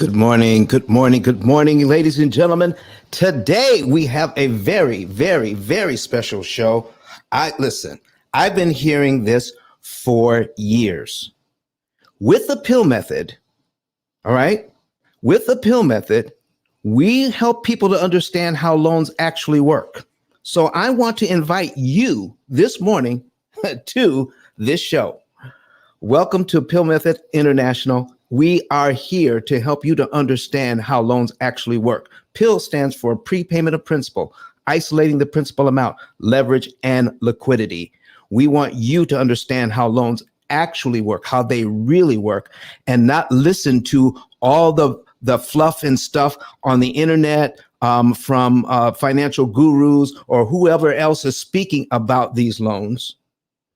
Good morning, good morning, good morning, ladies and gentlemen. Today we have a very, very, very special show. I've been hearing this for years. With the P.I.L.L method, all right, with the P.I.L.L method, we help people to understand how loans actually work. So I want to invite you this morning to this show. Welcome to P.I.L.L Method International. We are here to help you to understand how loans actually work. P.I.L.L stands for prepayment of principal, isolating the principal amount, leverage, and liquidity. We want you to understand how loans actually work, how they really work, and not listen to all the fluff and stuff on the internet from financial gurus or whoever else is speaking about these loans.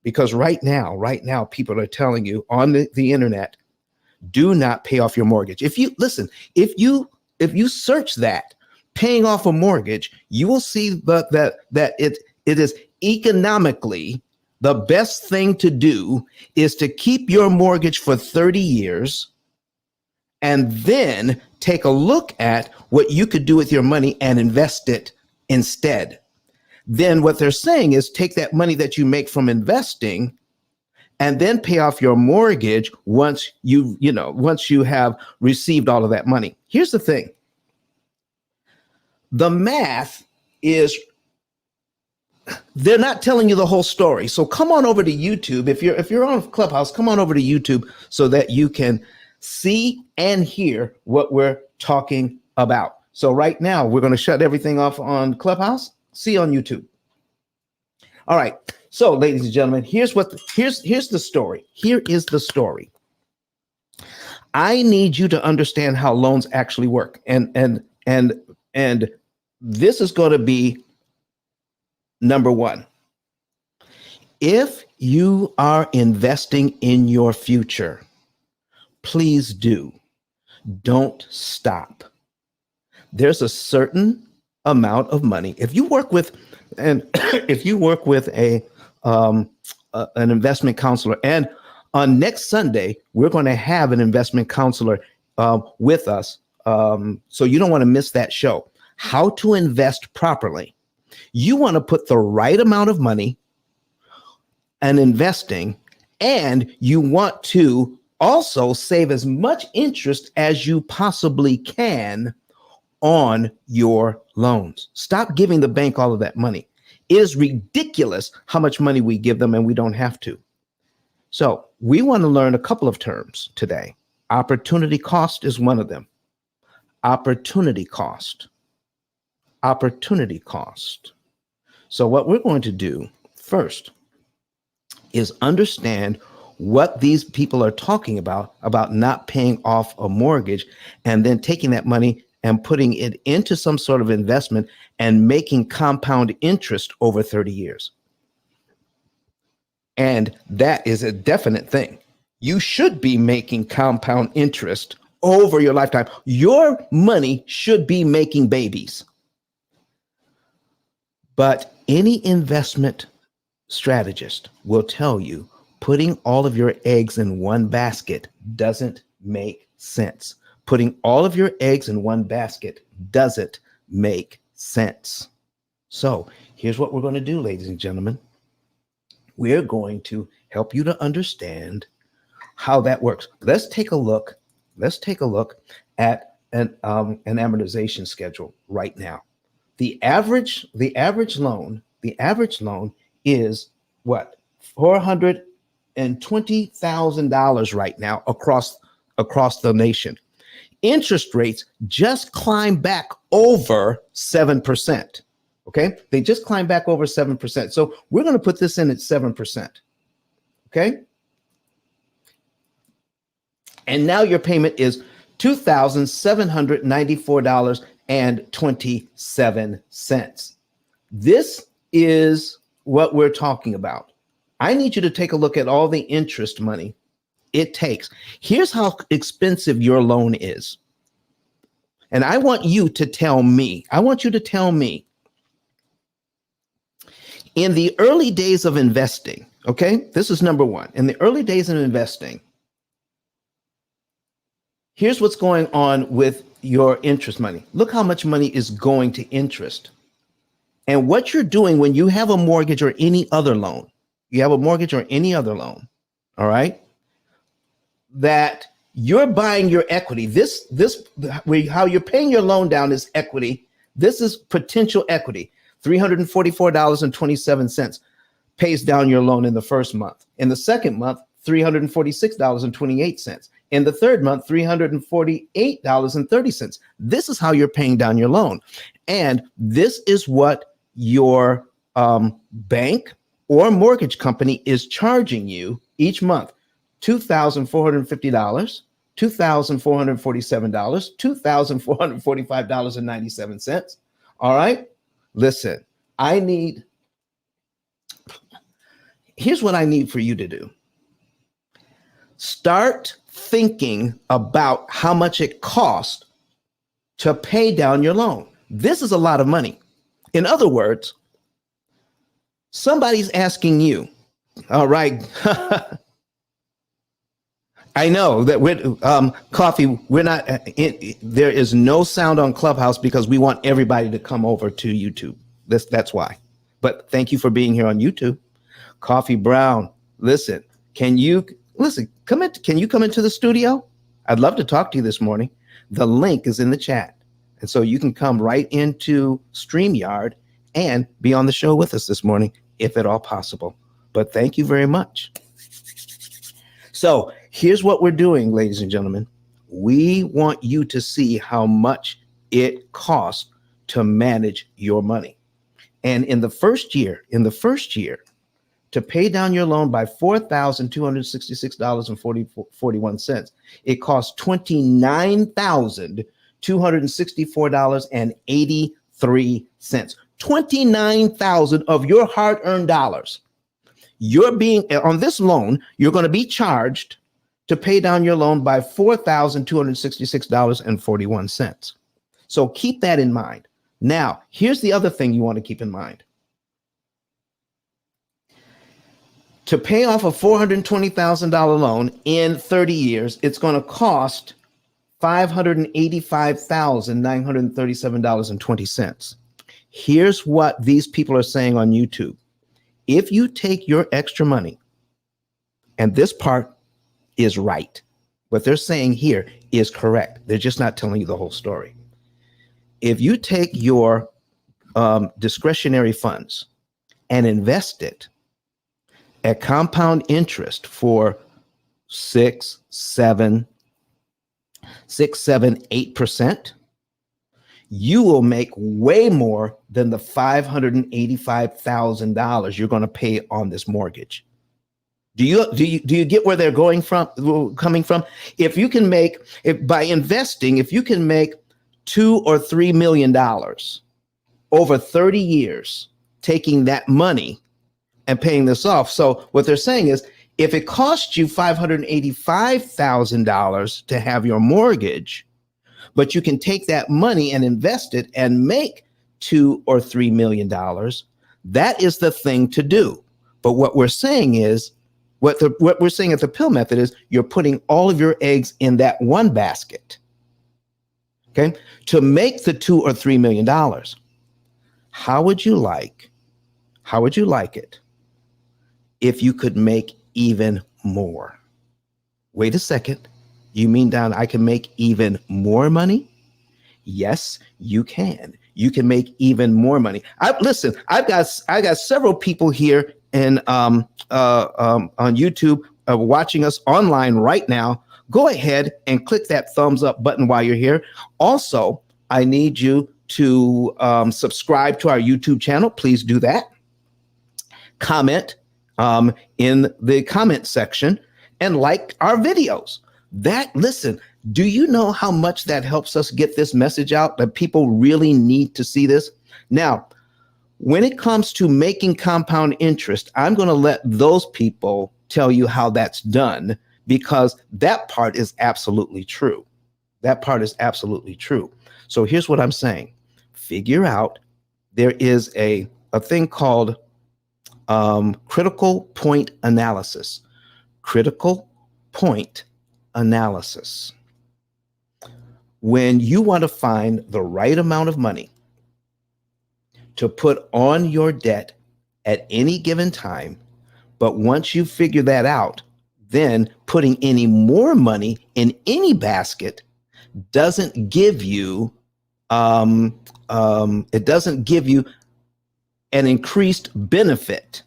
Because right now, people are telling you on the internet, do not pay off your mortgage. If you search that, paying off a mortgage, you will see that it is economically the best thing to do is to keep your mortgage for 30 years and then take a look at what you could do with your money and invest it instead. Then what they're saying is take that money that you make from investing and then pay off your mortgage once you have received all of that money. Here's the thing. The math is, they're not telling you the whole story. So come on over to YouTube. If you're on Clubhouse, come on over to YouTube so that you can see and hear what we're talking about. So right now we're going to shut everything off on Clubhouse. See you on YouTube. All right. So, ladies and gentlemen, here's the story. Here is the story. I need you to understand how loans actually work. And this is going to be number one. If you are investing in your future, please don't stop. There's a certain amount of money. If you work with an investment counselor, and on next Sunday, we're going to have an investment counselor with us. So you don't want to miss that show. How to invest properly. You want to put the right amount of money and investing, and you want to also save as much interest as you possibly can on your loans. Stop giving the bank all of that money. It is ridiculous how much money we give them and we don't have to. So we want to learn a couple of terms today. Opportunity cost is one of them. Opportunity cost. Opportunity cost. So what we're going to do first is understand what these people are talking about not paying off a mortgage and then taking that money and putting it into some sort of investment and making compound interest over 30 years. And that is a definite thing. You should be making compound interest over your lifetime. Your money should be making babies. But any investment strategist will tell you putting all of your eggs in one basket doesn't make sense. Putting all of your eggs in one basket doesn't make sense. So here's what we're going to do, ladies and gentlemen. We're going to help you to understand how that works. Let's take a look at an amortization schedule right now. The average loan is what? $420,000 right now across the nation. Interest rates just climbed back over 7%. Okay, they just climbed back over 7%. So we're going to put this in at 7%. Okay, and now your payment is $2,794.27. This is what we're talking about. I need you to take a look at all the interest money it takes. Here's how expensive your loan is. And I want you to tell me, in the early days of investing, okay, this is number one. In the early days of investing, Here's what's going on with your interest money. Look how much money is going to interest. And what you're doing when you have a mortgage or any other loan, you have a mortgage or any other loan, all right, that you're buying your equity. How you're paying your loan down is equity. This is potential equity. $344.27 pays down your loan in the first month. In the second month, $346.28. In the third month, $348.30. This is how you're paying down your loan. And this is what your bank or mortgage company is charging you each month. $2,450, $2,447, $2,445.97. All right. Listen, here's what I need for you to do. Start thinking about how much it costs to pay down your loan. This is a lot of money. In other words, somebody's asking you, all right, I know that we're Coffee. We're not. There is no sound on Clubhouse because we want everybody to come over to YouTube. That's why. But thank you for being here on YouTube, Coffee Brown. Listen, can you come in? Can you come into the studio? I'd love to talk to you this morning. The link is in the chat, and so you can come right into StreamYard and be on the show with us this morning, if at all possible. But thank you very much. So here's what we're doing, ladies and gentlemen. We want you to see how much it costs to manage your money. And in the first year, to pay down your loan by $4,266.41, it costs $29,264.83. 29,000 of your hard-earned dollars. You're being on this loan, you're going to be charged to pay down your loan by $4,266.41. So keep that in mind. Now, here's the other thing you want to keep in mind. To pay off a $420,000 loan in 30 years, it's going to cost $585,937.20. Here's what these people are saying on YouTube. If you take your extra money, and this part is right, what they're saying here is correct. They're just not telling you the whole story. If you take your discretionary funds and invest it at compound interest for 6, 7, 8%, you will make way more than the $585,000 you're going to pay on this mortgage. Do you get where they're coming from? By investing, if you can make $2 or $3 million over 30 years, taking that money and paying this off. So what they're saying is, if it costs you $585,000 to have your mortgage, but you can take that money and invest it and make $2 or $3 million, that is the thing to do. But what we're saying is, what we're saying at the P.I.L.L method is, you're putting all of your eggs in that one basket. Okay, to make the $2 or $3 million. How would you like it if you could make even more? Wait a second. You mean, Don, I can make even more money? Yes, you can. You can make even more money. I've got several people here on YouTube watching us online right now. Go ahead and click that thumbs up button while you're here. Also, I need you to subscribe to our YouTube channel. Please do that. Comment in the comment section and like our videos. Do you know how much that helps us get this message out, that people really need to see this? Now, when it comes to making compound interest, I'm going to let those people tell you how that's done, because that part is absolutely true. That part is absolutely true. So here's what I'm saying. Figure out, there is a thing called critical point analysis. Critical point analysis. when you want to find the right amount of money to put on your debt at any given time, but once you figure that out, then putting any more money in any basket doesn't give you it doesn't give you an increased benefit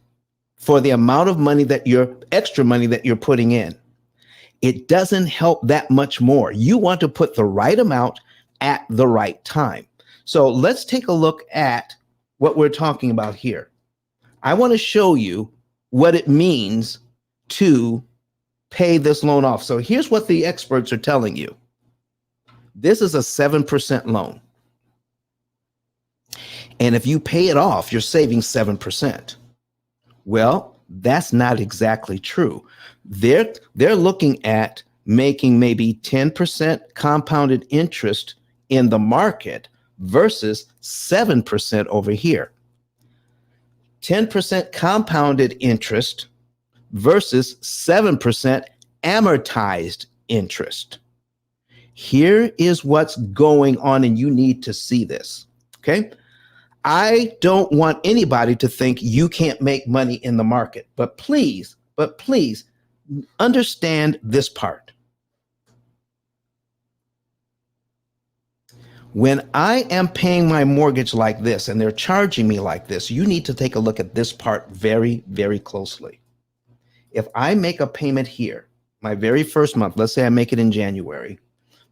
for the amount of money that extra money that you're putting in. It doesn't help that much more. You want to put the right amount at the right time. So let's take a look at what we're talking about here. I want to show you what it means to pay this loan off. So here's what the experts are telling you. This is a 7% loan. And if you pay it off, you're saving 7%. Well, that's not exactly true. They're looking at making maybe 10% compounded interest in the market versus 7% over here. 10% compounded interest versus 7% amortized interest. Here is what's going on, and you need to see this, okay? I don't want anybody to think you can't make money in the market, but please understand this part. When I am paying my mortgage like this and they're charging me like this, you need to take a look at this part very, very closely. If I make a payment here, my very first month, let's say I make it in January,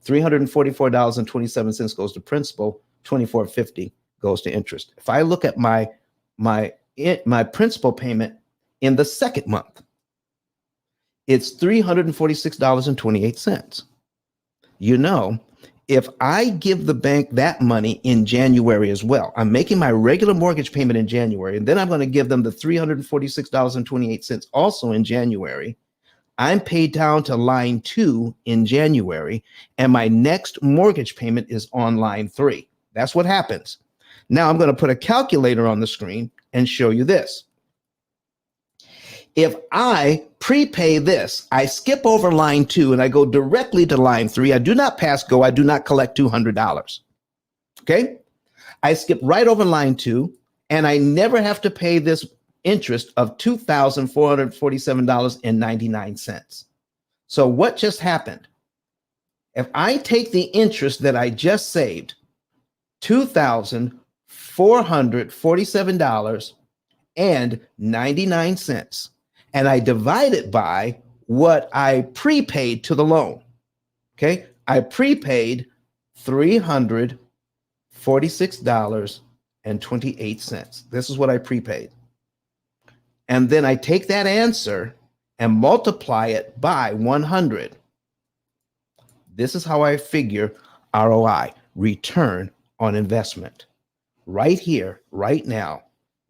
$344.27 goes to principal, $24.50 goes to interest. If I look at my principal payment in the second month, it's $346.28. You know, if I give the bank that money in January as well, I'm making my regular mortgage payment in January, and then I'm going to give them the $346.28 also in January. I'm paid down to line 2 in January, and my next mortgage payment is on line 3. That's what happens. Now I'm going to put a calculator on the screen and show you this. If I prepay this, I skip over line 2 and I go directly to line 3. I do not pass go. I do not collect $200. Okay. I skip right over line 2 and I never have to pay this interest of $2,447.99. So what just happened? If I take the interest that I just saved, $2,447.99, and I divide it by what I prepaid to the loan. Okay, I prepaid $346.28. This is what I prepaid. And then I take that answer and multiply it by 100. This is how I figure ROI, return on investment. Right here, right now,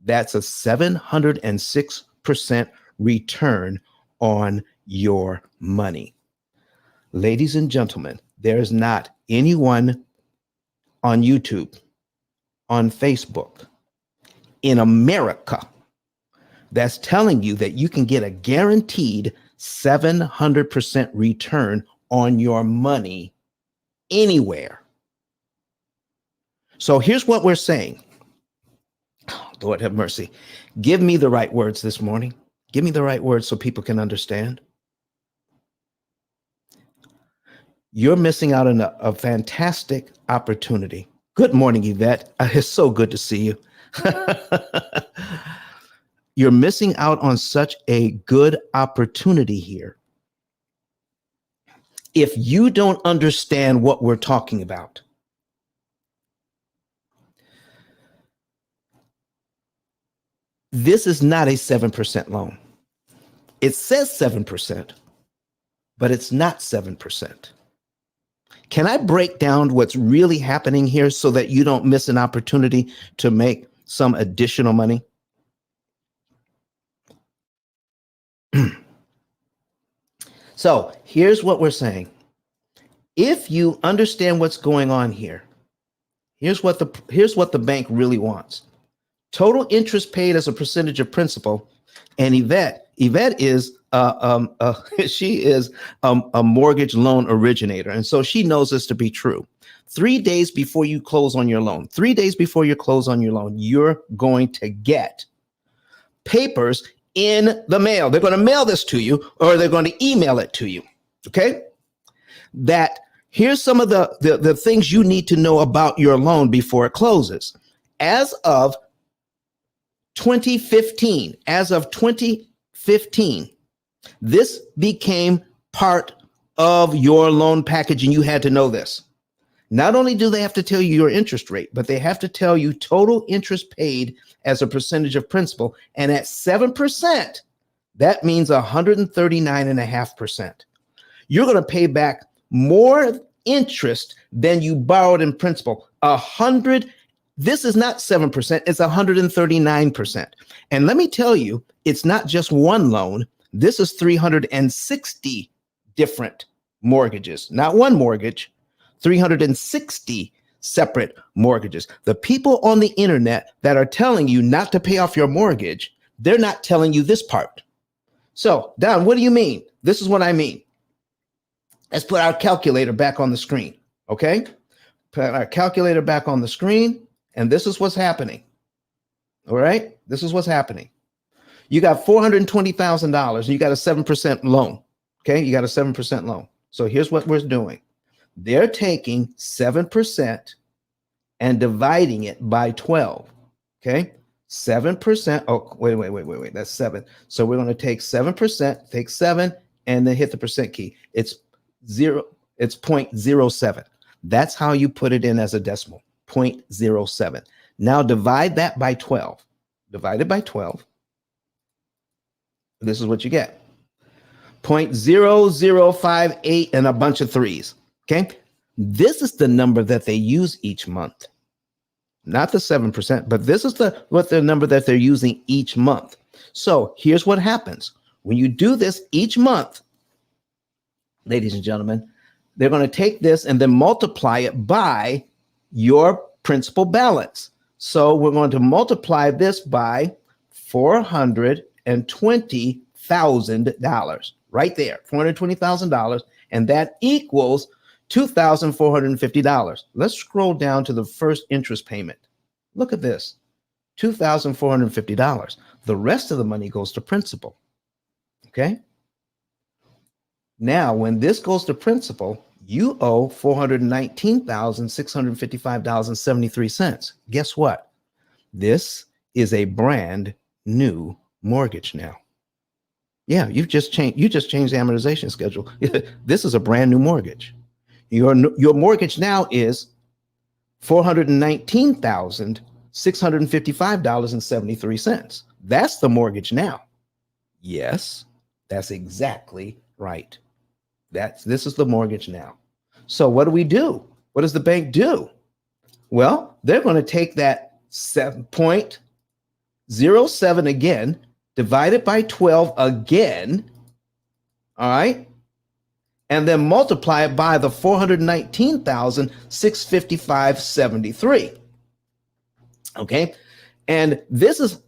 that's a 706% return on your money. Ladies and gentlemen, there is not anyone on YouTube, on Facebook, in America that's telling you that you can get a guaranteed 700% return on your money anywhere. So here's what we're saying. Oh, Lord have mercy. Give me the right words this morning. Give me the right words so people can understand. You're missing out on a fantastic opportunity. Good morning, Yvette. It's so good to see you. You're missing out on such a good opportunity here if you don't understand what we're talking about. This is not a 7% loan. It says 7%, but it's not 7%. Can I break down what's really happening here so that you don't miss an opportunity to make some additional money? So here's what we're saying. If you understand what's going on here, here's what the bank really wants. Total interest paid as a percentage of principal. And Yvette is she is a mortgage loan originator, and so she knows this to be true. 3 days before you close on your loan, 3 days before you close on your loan, you're going to get papers in the mail. They're going to mail this to you, or they're going to email it to you. Okay? That here's some of the things you need to know about your loan before it closes. As of 2015, this became part of your loan package, and you had to know this. Not only do they have to tell you your interest rate, but they have to tell you total interest paid as a percentage of principal. And at 7%, that means 139.5%. You're going to pay back more interest than you borrowed in principal. This is not 7%, it's 139%. And let me tell you, it's not just one loan. This is 360 different mortgages, not one mortgage, 360 separate mortgages. The people on the internet that are telling you not to pay off your mortgage, they're not telling you this part. So, Don, what do you mean? This is what I mean. Let's put our calculator back on the screen, okay? Put our calculator back on the screen, and this is what's happening. All right? This is what's happening. You got $420,000 and you got a 7% loan. Okay? You got a 7% loan. So here's what we're doing. They're taking 7% and dividing it by 12. Okay? 7%. Oh, wait. That's 7. So we're going to take 7%, take 7, and then hit the percent key. It's 0.07. That's how you put it in as a decimal. 0.07. Now divide that by 12. Divide it by 12. This is what you get. 0.0058 and a bunch of threes. Okay. This is the number that they use each month. Not the 7%, but this is the number that they're using each month. So here's what happens. When you do this each month, ladies and gentlemen, they're going to take this and then multiply it by your principal balance. So we're going to multiply this by $420,000 right there, $420,000, and that equals $2,450. Let's scroll down to the first interest payment. Look at this, $2,450. The rest of the money goes to principal. Okay. Now, when this goes to principal, you owe $419,655.73. Guess what? This is a brand new mortgage now. Yeah, you just changed the amortization schedule. This is a brand new mortgage. Your mortgage now is $419,655.73. That's the mortgage now. Yes, that's exactly right. This is the mortgage now. So what do we do? What does the bank do? Well, they're going to take that 7.07 again, divide it by 12 again, all right? And then multiply it by the 419,655.73. Okay? And this is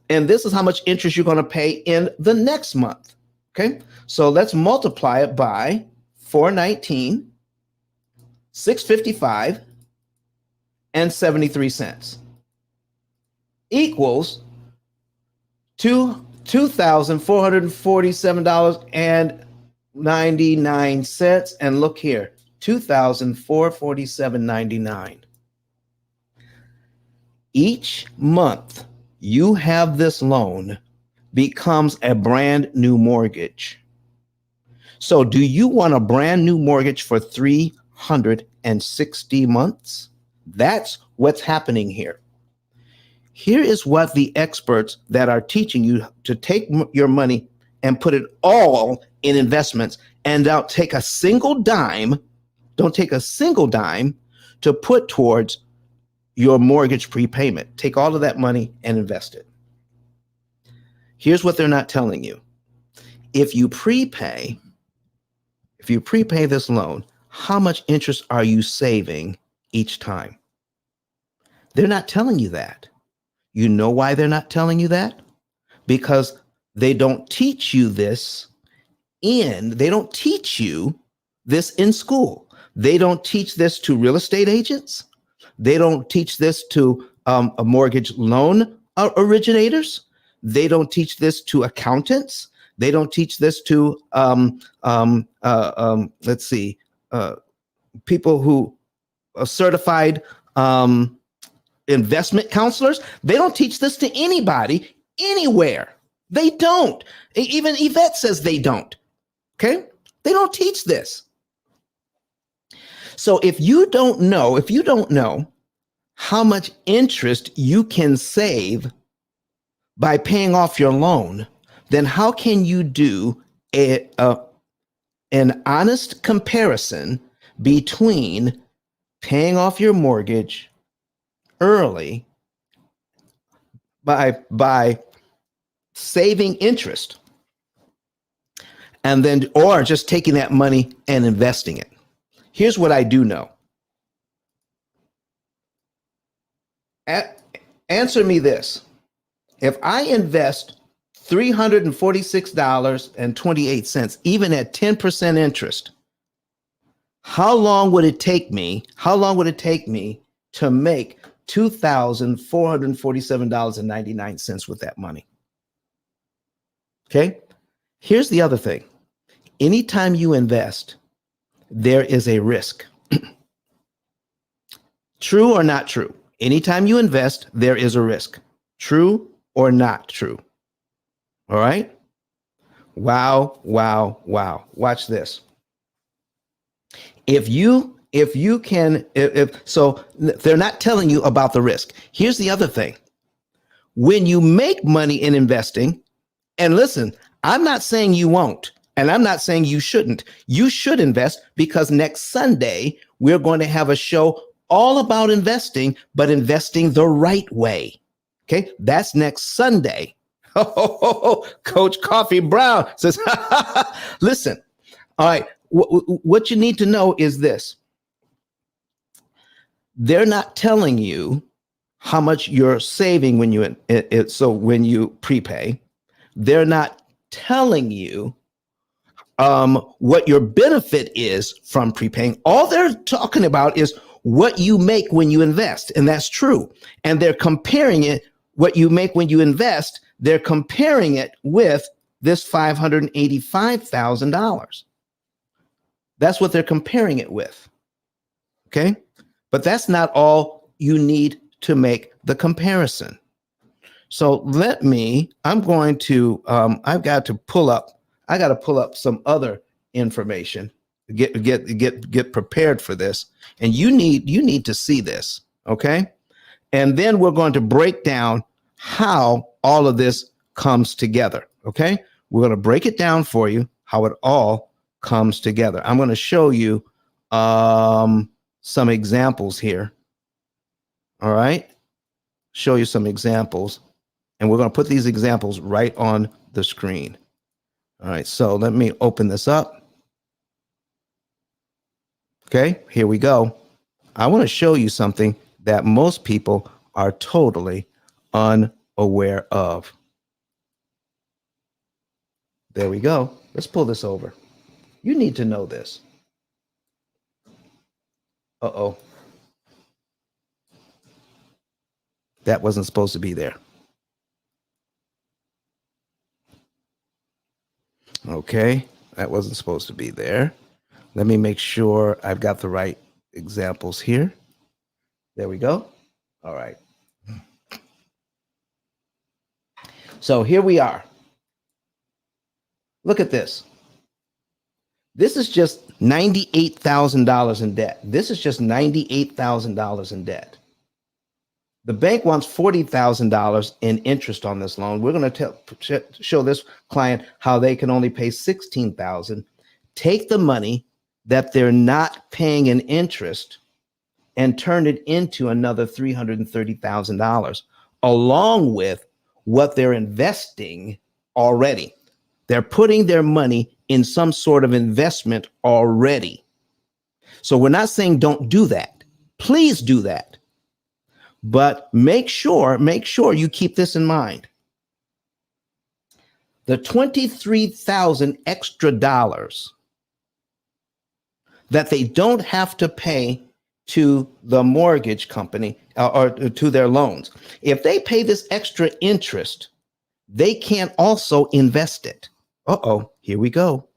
how much interest you're going to pay in the next month. Okay? So let's multiply it by 419,655 and 73 cents equals $2,447.99. And look here, $2,447.99. Each month you have this loan becomes a brand new mortgage. So do you want a brand new mortgage for 360 months? That's what's happening here. Here is what the experts that are teaching you to take your money and put it all in investments and don't take a single dime to put towards your mortgage prepayment. Take all of that money and invest it. Here's what they're not telling you. If you prepay this loan, how much interest are you saving each time? They're not telling you that. You know why they're not telling you that? Because they don't teach you this in school. They don't teach this to real estate agents. They don't teach this to a mortgage loan originators. They don't teach this to accountants. They don't teach this to let's see, people who are certified investment counselors. They don't teach this to anybody anywhere. They don't. Even Yvette says they don't. Okay, they don't teach this. So if you don't know how much interest you can save by paying off your loan, then how can you do an honest comparison between paying off your mortgage early by saving interest and then, or just taking that money and investing it? Here's what I do know. Answer me this. If I invest $346.28, even at 10% interest, how long would it take me to make $2,447.99 with that money? Okay. Here's the other thing. Anytime you invest, there is a risk. True or not true? Anytime you invest, there is a risk. True or not true? All right. Wow. Watch this. If they're not telling you about the risk. Here's the other thing. When you make money in investing, and listen, I'm not saying you won't, and I'm not saying you shouldn't. You should invest, because next Sunday, we're going to have a show all about investing, but investing the right way. Okay, that's next Sunday. Coach Coffee Brown says, listen, all right, what you need to know is this. They're not telling you how much you're saving when you prepay. They're not telling you what your benefit is from prepaying. All they're talking about is what you make when you invest, and that's true. And they're comparing it, what you make when you invest, they're comparing it with this $585,000. That's what they're comparing it with. Okay? But that's not all you need to make the comparison. So I'm going to, I got to pull up some other information, get prepared for this. And you need to see this. Okay. And then we're going to break down how all of this comes together. Okay. We're going to break it down for you, how it all comes together. I'm going to show you, some examples here. All right. Show you some examples. And we're going to put these examples right on the screen. All right, so let me open this up. Okay, here we go. I want to show you something that most people are totally unaware of. There we go. Let's pull this over. You need to know this. Uh-oh. That wasn't supposed to be there. Okay, that wasn't supposed to be there. Let me make sure I've got the right examples here. There we go. All right. So here we are. Look at this. This is just $98,000 in debt. This is just $98,000 in debt. The bank wants $40,000 in interest on this loan. We're going to show this client how they can only pay $16,000. Take the money that they're not paying in interest and turn it into another $330,000, along with what they're investing already. They're putting their money in some sort of investment already. So we're not saying don't do that. Please do that. But make sure you keep this in mind. The $23,000 extra dollars that they don't have to pay to the mortgage company or to their loans. If they pay this extra interest, they can also invest it. Uh-oh, here we go.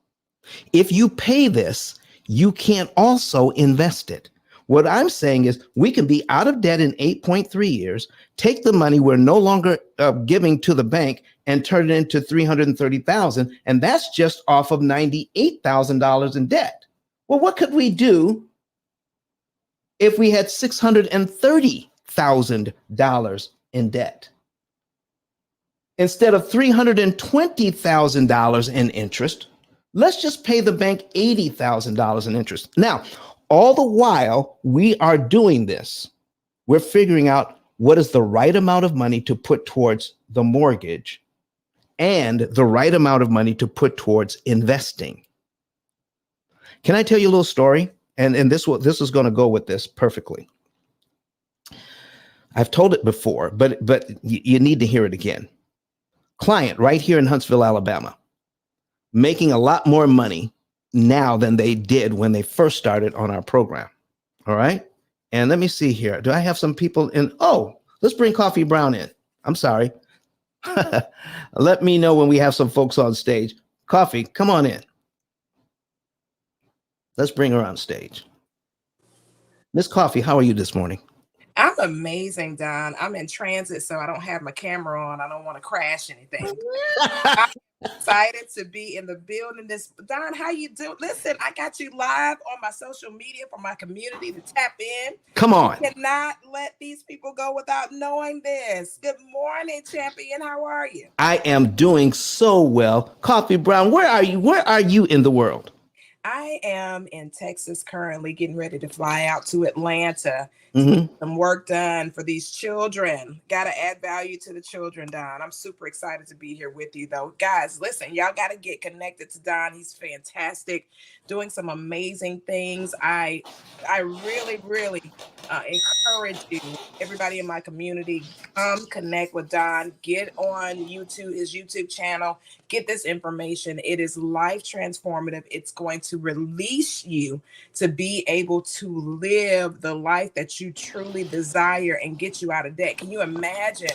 If you pay this, you can also invest it. What I'm saying is we can be out of debt in 8.3 years, take the money we're no longer giving to the bank and turn it into $330,000. And that's just off of $98,000 in debt. Well, what could we do if we had $630,000 in debt? Instead of $320,000 in interest, let's just pay the bank $80,000 in interest. Now, all the while we are doing this, we're figuring out what is the right amount of money to put towards the mortgage and the right amount of money to put towards investing. Can I tell you a little story? And this is going to go with this perfectly. I've told it before, but you need to hear it again. Client right here in Huntsville, Alabama, making a lot more money now than they did when they first started on our program. All right. And let me see here. Do I have some people in? Oh, let's bring Coffee Brown in. I'm sorry. Let me know when we have some folks on stage. Coffee, come on in. Let's bring her on stage. Miss Coffee, how are you this morning? I'm amazing, Don. I'm in transit, so I don't have my camera on. I don't want to crash anything. I'm excited to be in the building. Don, how you doing? Listen, I got you live on my social media for my community to tap in. Come on. I cannot let these people go without knowing this. Good morning, champion. How are you? I am doing so well. Coffee Brown, where are you? Where are you in the world? I am in Texas currently, getting ready to fly out to Atlanta to get some work done for these children. Got to add value to the children, Don. I'm super excited to be here with you, though. Guys, listen, y'all got to get connected to Don. He's fantastic, doing some amazing things. I really, really encourage you, everybody in my community, come connect with Don. Get on YouTube, his YouTube channel. Get this information. It is life transformative. It's going to release you to be able to live the life that you truly desire and get you out of debt. Can you imagine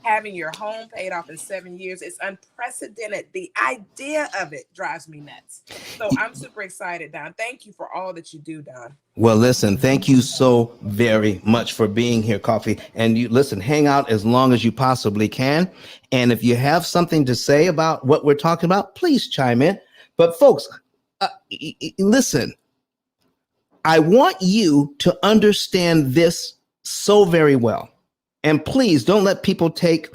having your home paid off in 7 years? It's unprecedented. The idea of it drives me nuts. So I'm super excited, Don. Thank you for all that you do, Don. Well, listen, thank you so very much for being here, Coffee. And you listen, hang out as long as you possibly can. And if you have something to say about what we're talking about, please chime in. But folks, listen, I want you to understand this so very well. And please don't let people take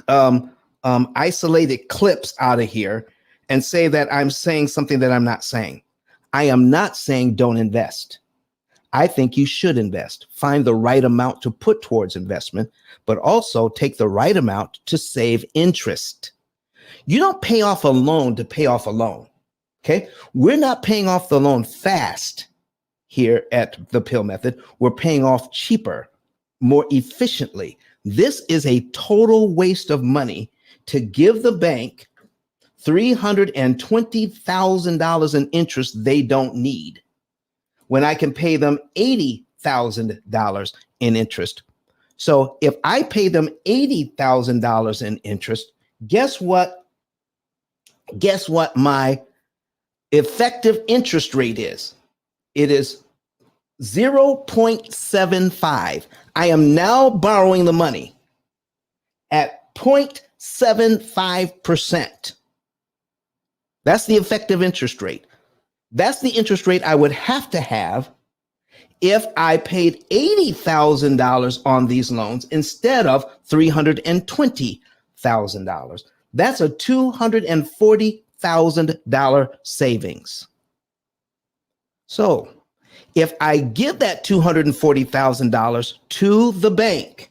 isolated clips out of here and say that I'm saying something that I'm not saying. I am not saying don't invest. I think you should invest. Find the right amount to put towards investment, but also take the right amount to save interest. You don't pay off a loan to pay off a loan. Okay. We're not paying off the loan fast here at the P.I.L.L method. We're paying off cheaper, more efficiently. This is a total waste of money to give the bank $320,000 in interest they don't need, when I can pay them $80,000 in interest. So if I pay them $80,000 in interest, guess what? Guess what my effective interest rate is? It is 0.75. I am now borrowing the money at 0.75%. That's the effective interest rate. That's the interest rate I would have to have if I paid $80,000 on these loans instead of $320,000. That's a $240,000 savings. So if I give that $240,000 to the bank,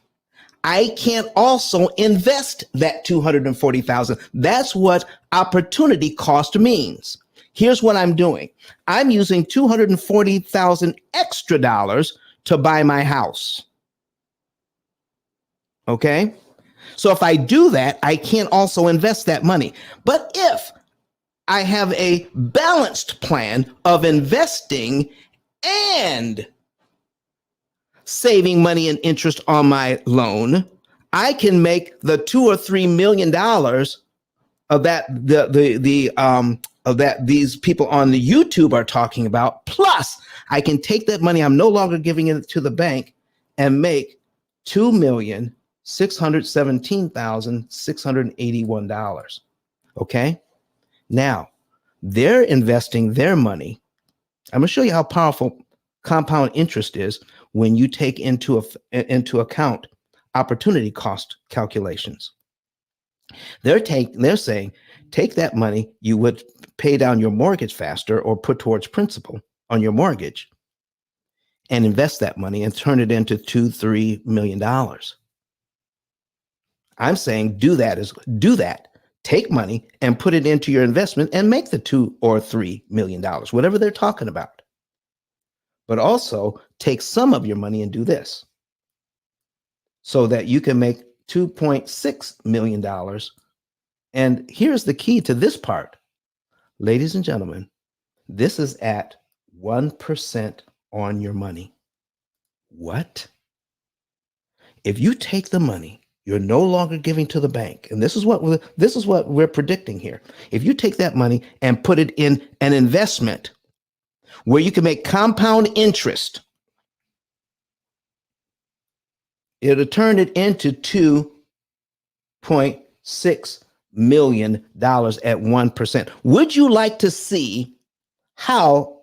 I can also invest that $240,000. That's what opportunity cost means. Here's what I'm doing. I'm using $240,000 extra dollars to buy my house. Okay? So if I do that, I can also invest that money. But if I have a balanced plan of investing and saving money and interest on my loan, I can make the $2 or $3 million of that of that these people on the YouTube are talking about. Plus, I can take that money I'm no longer giving it to the bank and make $2,617,681. Okay. Now they're investing their money. I'm going to show you how powerful compound interest is when you take into account opportunity cost calculations. They're saying, take that money you would pay down your mortgage faster or put towards principal on your mortgage and invest that money and turn it into $2-3 million. I'm saying do that. Take money and put it into your investment and make the $2 or $3 million, whatever they're talking about. But also take some of your money and do this so that you can make $2.6 million. And here's the key to this part. Ladies and gentlemen, this is at 1% on your money. What? If you take the money you're no longer giving to the bank, and this is what we're predicting here. If you take that money and put it in an investment where you can make compound interest, it'll turn it into $2.6 million at 1%. Would you like to see how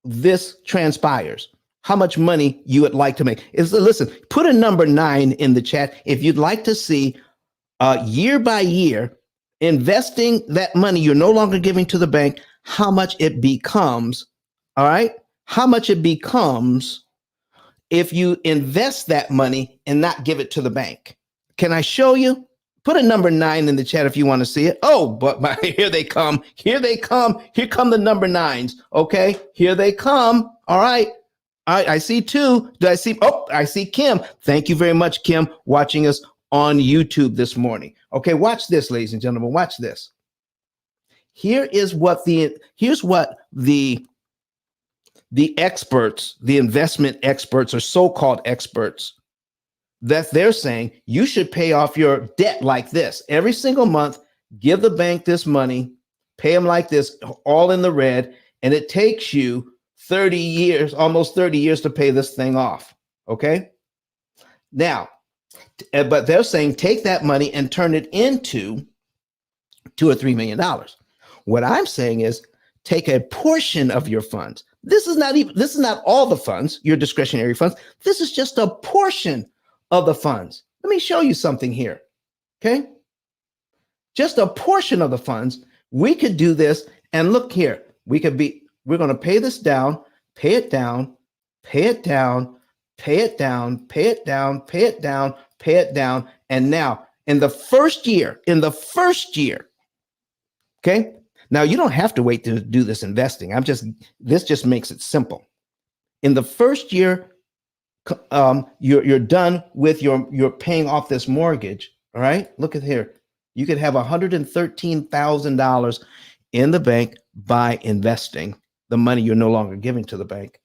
this transpires? How much money you would like to make? Listen, put a number 9 in the chat if you'd like to see year by year investing that money you're no longer giving to the bank, how much it becomes. All right. How much it becomes if you invest that money and not give it to the bank. Can I show you? Put a number 9 in the chat if you want to see it. Oh, but here they come. Here they come. Here come the number 9s. Okay. Here they come. All right. I see 2. Do I see? Oh, I see Kim. Thank you very much, Kim, watching us on YouTube this morning. Okay. Watch this, ladies and gentlemen. Watch this. Here's what the experts, the investment experts or so-called experts, that they're saying you should pay off your debt like this. Every single month, give the bank this money, pay them like this, all in the red, and it takes you 30 years, almost 30 years to pay this thing off. Okay? Now, but they're saying take that money and turn it into $2 or $3 million. What I'm saying is take a portion of your funds. This is not all the funds, your discretionary funds. This is just a portion of the funds. Let me show you something here. Okay. Just a portion of the funds. We could do this and look here. We're going to pay this down, pay it down, pay it down, pay it down, pay it down, pay it down, pay it down. And now in the first year, okay. Now you don't have to wait to do this investing. This just makes it simple. In the first year, you're done with you're paying off this mortgage. All right. Look at here. You could have $113,000 in the bank by investing the money you're no longer giving to the bank.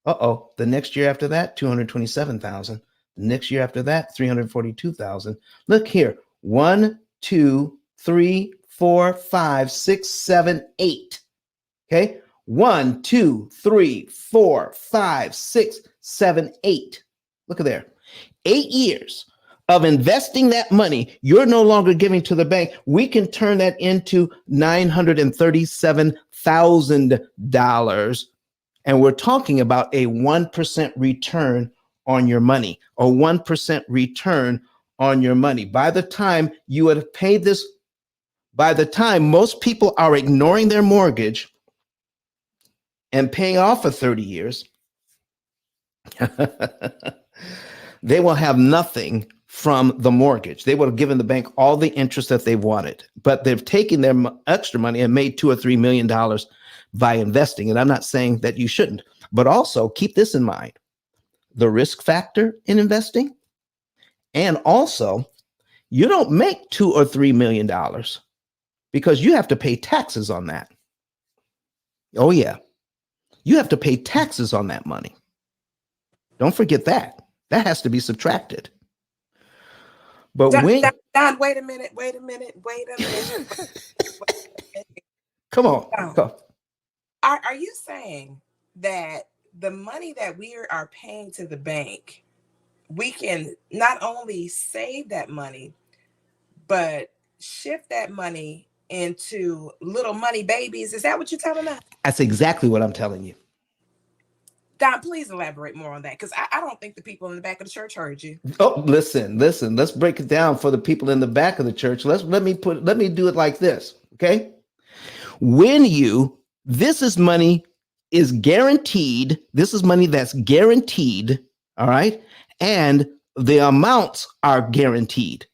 The next year after that, 227,000. The next year after that, 342,000. Look here. 1, 2, 3, 4, 5, 6, 7, 8. Okay. 1, 2, 3, 4, 5, 6, 7, 8. Look at there. 8 years of investing that money you're no longer giving to the bank. We can turn that into $937,000. And we're talking about a 1% return on your money, a 1% return on your money. By the time you would have paid this, by the time most people are ignoring their mortgage and paying off for 30 years, they will have nothing from the mortgage. They would have given the bank all the interest that they wanted, but they've taken their extra money and made $2 or $3 million by investing. And I'm not saying that you shouldn't, but also keep this in mind, the risk factor in investing. And also you don't make $2 or $3 million because you have to pay taxes on that. Oh, yeah. You have to pay taxes on that money. Don't forget that. That has to be subtracted. But when Don, wait a minute, wait a minute, wait a minute. Wait a minute. come on, Don, come. are you saying that the money that we are paying to the bank, we can not only save that money, but shift that money into little money babies? Is that what you're telling us? That's exactly what I'm telling you. Don, please elaborate more on that, because I don't think the people in the back of the church heard you. Oh, listen. Let's break it down for the people in the back of the church. Let me do it like this. Okay. When this is money is guaranteed. This is money that's guaranteed. All right. And the amounts are guaranteed.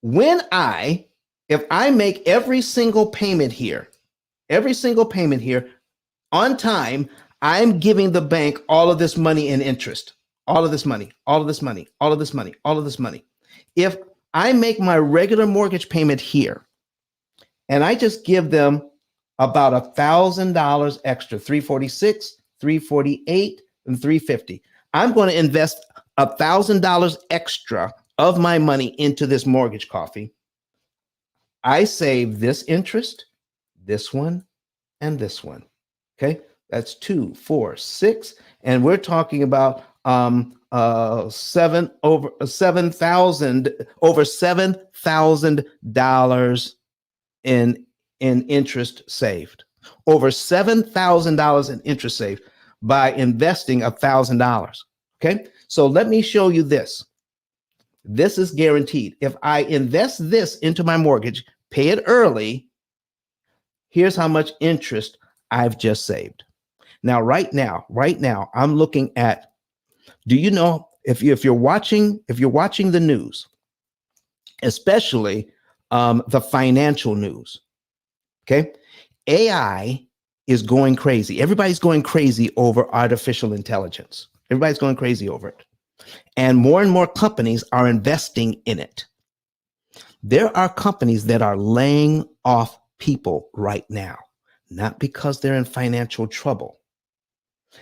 If I make every single payment here on time, I'm giving the bank all of this money in interest, all of this money, all of this money, all of this money, all of this money. If I make my regular mortgage payment here and I just give them about $1,000 extra, 346, 348, and 350, I'm going to invest $1,000 extra of my money into this mortgage coffee. I save this interest, this one, and this one. Okay. That's 2, 4, 6. And we're talking about $7,000 in interest saved. Over $7,000 in interest saved by investing $1,000. Okay. So let me show you this. This is guaranteed. If I invest this into my mortgage, pay it early, here's how much interest I've just saved. Now, right now, I'm looking at, do you know, if you're watching the news, especially the financial news, okay, AI is going crazy. Everybody's going crazy over artificial intelligence. Everybody's going crazy over it. And more companies are investing in it. There are companies that are laying off people right now, not because they're in financial trouble.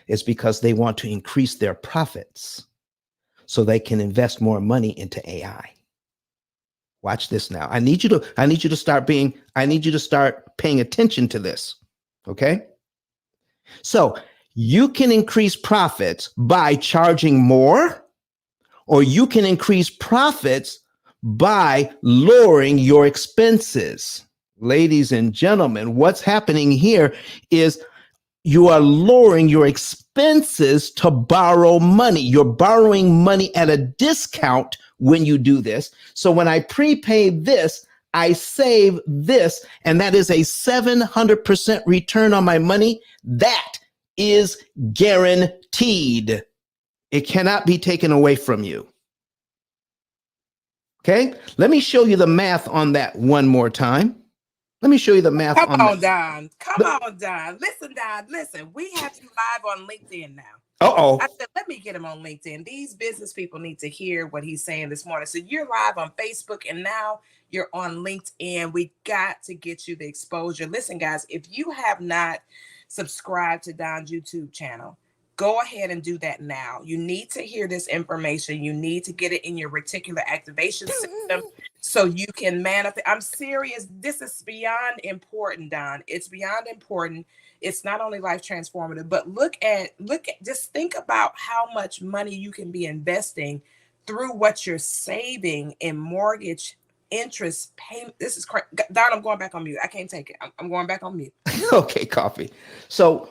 It's because they want to increase their profits so they can invest more money into AI. Watch this now. I need you to start paying attention to this. Okay? So you can increase profits by charging more, or you can increase profits by lowering your expenses. Ladies and gentlemen, what's happening here is you are lowering your expenses to borrow money. You're borrowing money at a discount when you do this. So when I prepay this, I save this, and that is a 700% return on my money. That is guaranteed. It cannot be taken away from you. Okay, let me show you the math on that one more time. Let me show you the math Come on, that. Don. Come on, Don. Listen, Don. Listen, we have you live on LinkedIn now. Uh-oh. I said, let me get him on LinkedIn. These business people need to hear what he's saying this morning. So you're live on Facebook and now you're on LinkedIn. We got to get you the exposure. Listen, guys, if you have not subscribed to Don's YouTube channel, go ahead and do that now. You need to hear this information. You need to get it in your reticular activation system so you can manifest. I'm serious. This is beyond important, Don. It's beyond important. It's not only life transformative, but just think about how much money you can be investing through what you're saving in mortgage interest payment. This is crazy. Don, I'm going back on mute. I can't take it. I'm going back on mute. Okay, coffee. So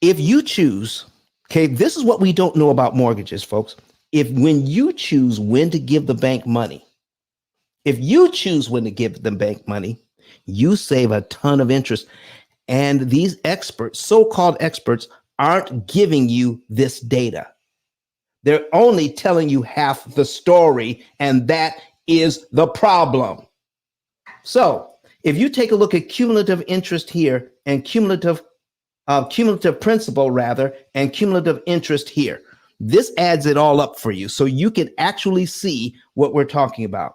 if you choose, okay, this is what we don't know about mortgages, folks. When you choose when to give the bank money, you save a ton of interest. And these experts, so-called experts, aren't giving you this data. They're only telling you half the story, and that is the problem. So if you take a look at cumulative interest here and cumulative principal rather, and cumulative interest here, this adds it all up for you so you can actually see what we're talking about.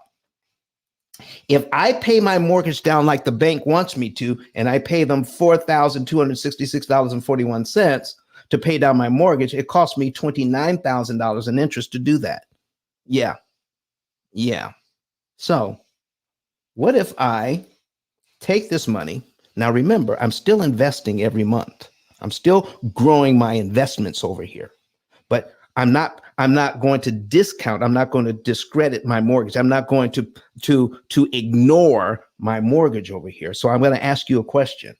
If I pay my mortgage down like the bank wants me to, and I pay them $4,266.41 to pay down my mortgage, it costs me $29,000 in interest to do that. Yeah. Yeah. So what if I take this money? Now, remember, I'm still investing every month. I'm still growing my investments over here, but I'm not going to discount. I'm not going to discredit my mortgage. I'm not going to ignore my mortgage over here. So I'm going to ask you a question.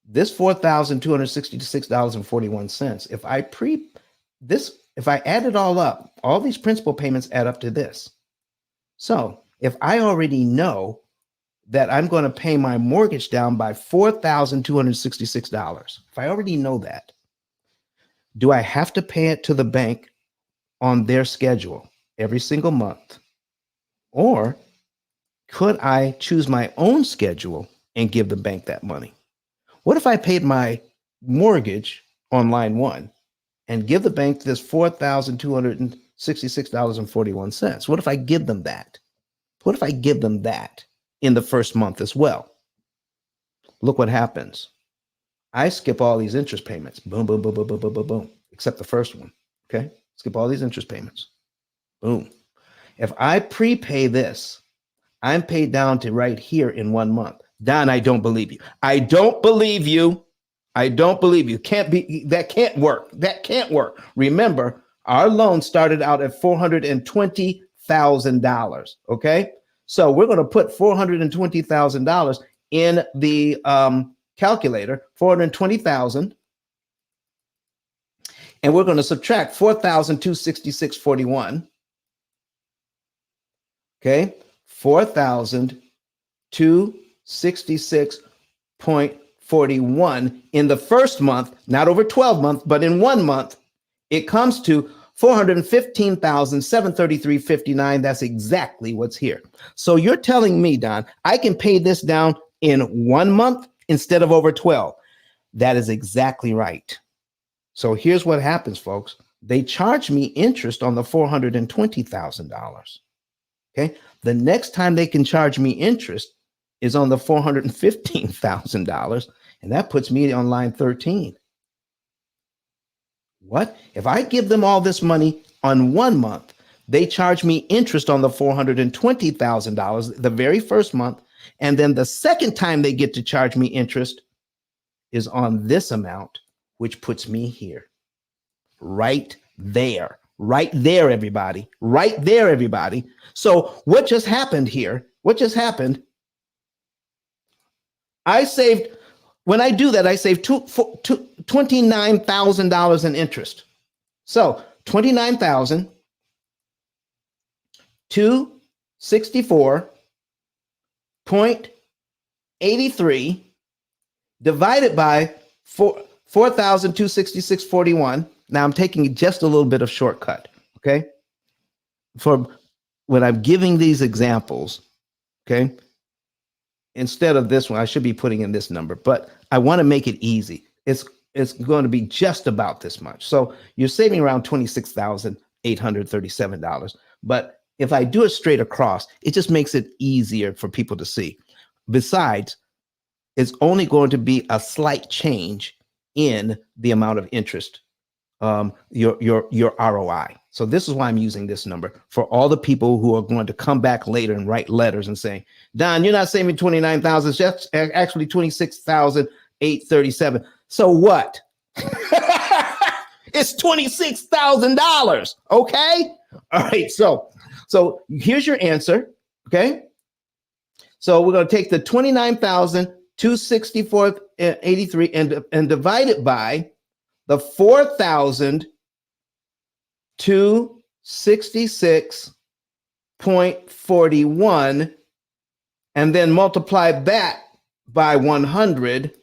This $4,266.41, if I add it all up, all these principal payments add up to this. So if I already know that I'm going to pay my mortgage down by $4,266, if I already know that, do I have to pay it to the bank on their schedule every single month? Or could I choose my own schedule and give the bank that money? What if I paid my mortgage on line one and give the bank this $4,266.41? What if I give them that? What if I give them that in the first month as well? Look what happens. I skip all these interest payments. Boom, boom, boom, boom, boom, boom, boom, boom. Except the first one. Okay. Skip all these interest payments. Boom. If I prepay this, I'm paid down to right here in 1 month. Don, I don't believe you. I don't believe you. I don't believe you. That can't work. That can't work. Remember, our loan started out at $420,000. Okay. So we're going to put $420,000 in the calculator, 420,000, and we're going to subtract 4,266.41. Okay, 4,266.41 in the first month, not over 12 months, but in 1 month, it comes to 415,733.59. That's exactly what's here. So you're telling me, Don, I can pay this down in 1 month instead of over 12. That is exactly right. So here's what happens, folks. They charge me interest on the $420,000. Okay. The next time they can charge me interest is on the $415,000. And that puts me on line 13. What? If I give them all this money on 1 month, they charge me interest on the $420,000 the very first month. And then the second time they get to charge me interest is on this amount, which puts me here. Right there. Right there, everybody. Right there, everybody. So what just happened here? What just happened? When I do that, I save $29,000 in interest. So 29,264.83 divided by 4,266.41. Now I'm taking just a little bit of shortcut, okay? For when I'm giving these examples, okay? Instead of this one, I should be putting in this number, but I want to make it easy. It's going to be just about this much. So you're saving around $26,837. But if I do it straight across, it just makes it easier for people to see. Besides, it's only going to be a slight change in the amount of interest, your ROI. So this is why I'm using this number for all the people who are going to come back later and write letters and saying, Don, you're not saving 29,000, it's just actually 26,837. So what? It's $26,000. Okay. All right. So here's your answer. Okay. So we're going to take the 29,264.83 and divide it by the 4,266.41, and then multiply that by 100,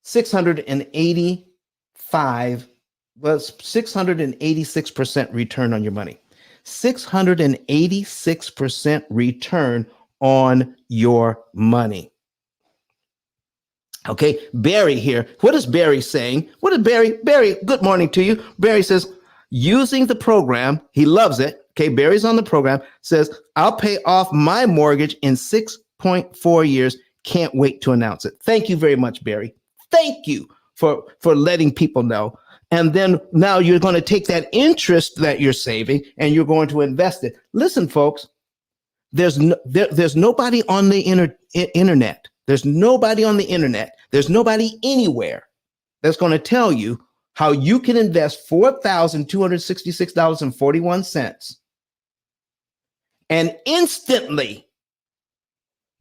686% return on your money. 686% return on your money. Okay, Barry here. What is Barry saying? What is Barry? Barry, good morning to you. Barry says, using the program, he loves it. Okay, Barry's on the program, says, I'll pay off my mortgage in 6.4 years. Can't wait to announce it. Thank you very much, Barry. Thank you for letting people know. And then now you're going to take that interest that you're saving and you're going to invest it. Listen, folks, there's nobody on the internet. There's nobody on the internet. There's nobody anywhere that's going to tell you how you can invest $4,266.41 and instantly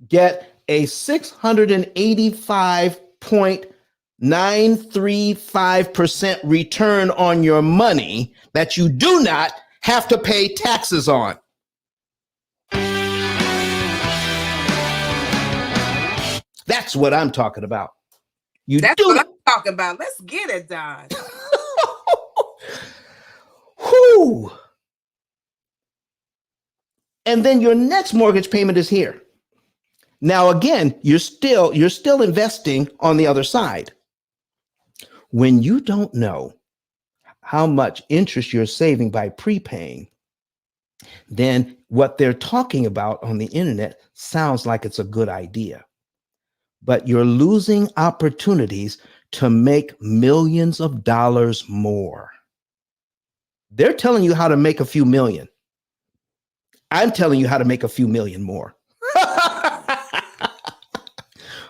get a 685.935% return on your money that you do not have to pay taxes on. That's what I'm talking about. That's what I'm talking about. Let's get it, Don. Whew. And then your next mortgage payment is here. Now, again, you're still investing on the other side. When you don't know how much interest you're saving by prepaying, then what they're talking about on the internet sounds like it's a good idea. But you're losing opportunities to make millions of dollars more. They're telling you how to make a few million. I'm telling you how to make a few million more.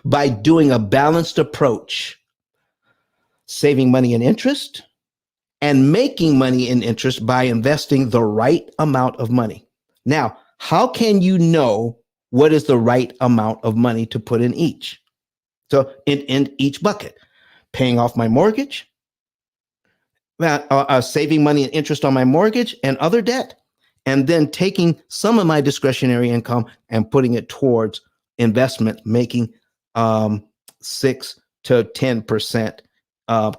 By doing a balanced approach, saving money in interest and making money in interest by investing the right amount of money. Now, how can you know what is the right amount of money to put in each? So in each bucket, paying off my mortgage, saving money and interest on my mortgage and other debt, and then taking some of my discretionary income and putting it towards investment, making 6 to 10%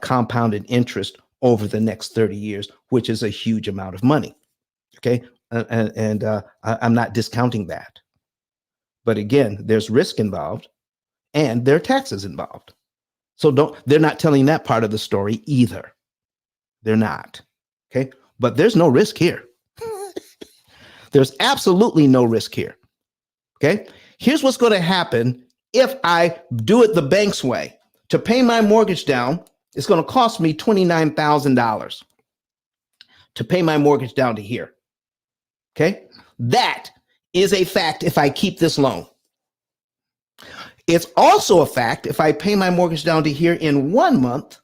compounded interest over the next 30 years, which is a huge amount of money. Okay. I'm not discounting that. But again, there's risk involved and there are taxes involved. So they're not telling that part of the story either. They're not. Okay. But there's no risk here. There's absolutely no risk here. Okay. Here's what's going to happen if I do it the bank's way. To pay my mortgage down, it's going to cost me $29,000 to pay my mortgage down to here. Okay. That is a fact if I keep this loan. It's also a fact if I pay my mortgage down to here in 1 month,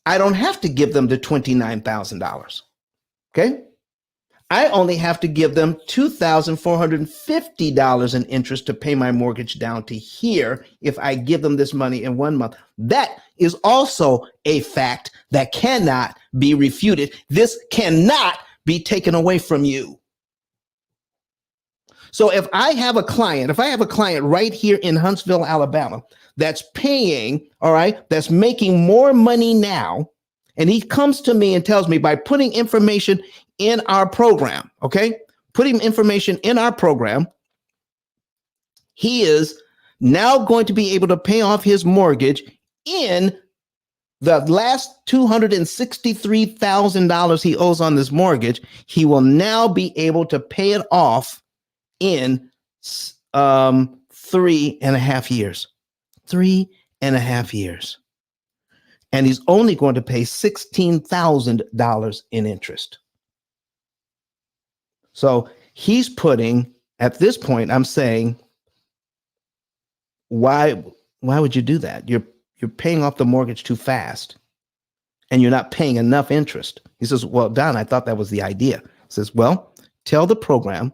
I don't have to give them the $29,000. Okay. I only have to give them $2,450 in interest to pay my mortgage down to here if I give them this money in 1 month. That is also a fact that cannot be refuted. This cannot be taken away from you. So if I have a client right here in Huntsville, Alabama, that's paying, all right, that's making more money now, and he comes to me and tells me by putting information in our program, okay, putting information in our program, he is now going to be able to pay off his mortgage in the last $263,000 he owes on this mortgage. He will now be able to pay it off in 3.5 years. 3.5 years. And he's only going to pay $16,000 in interest. So he's putting, at this point, I'm saying, why would you do that? You're paying off the mortgage too fast and you're not paying enough interest. He says, well, Don, I thought that was the idea. He says, well, tell the program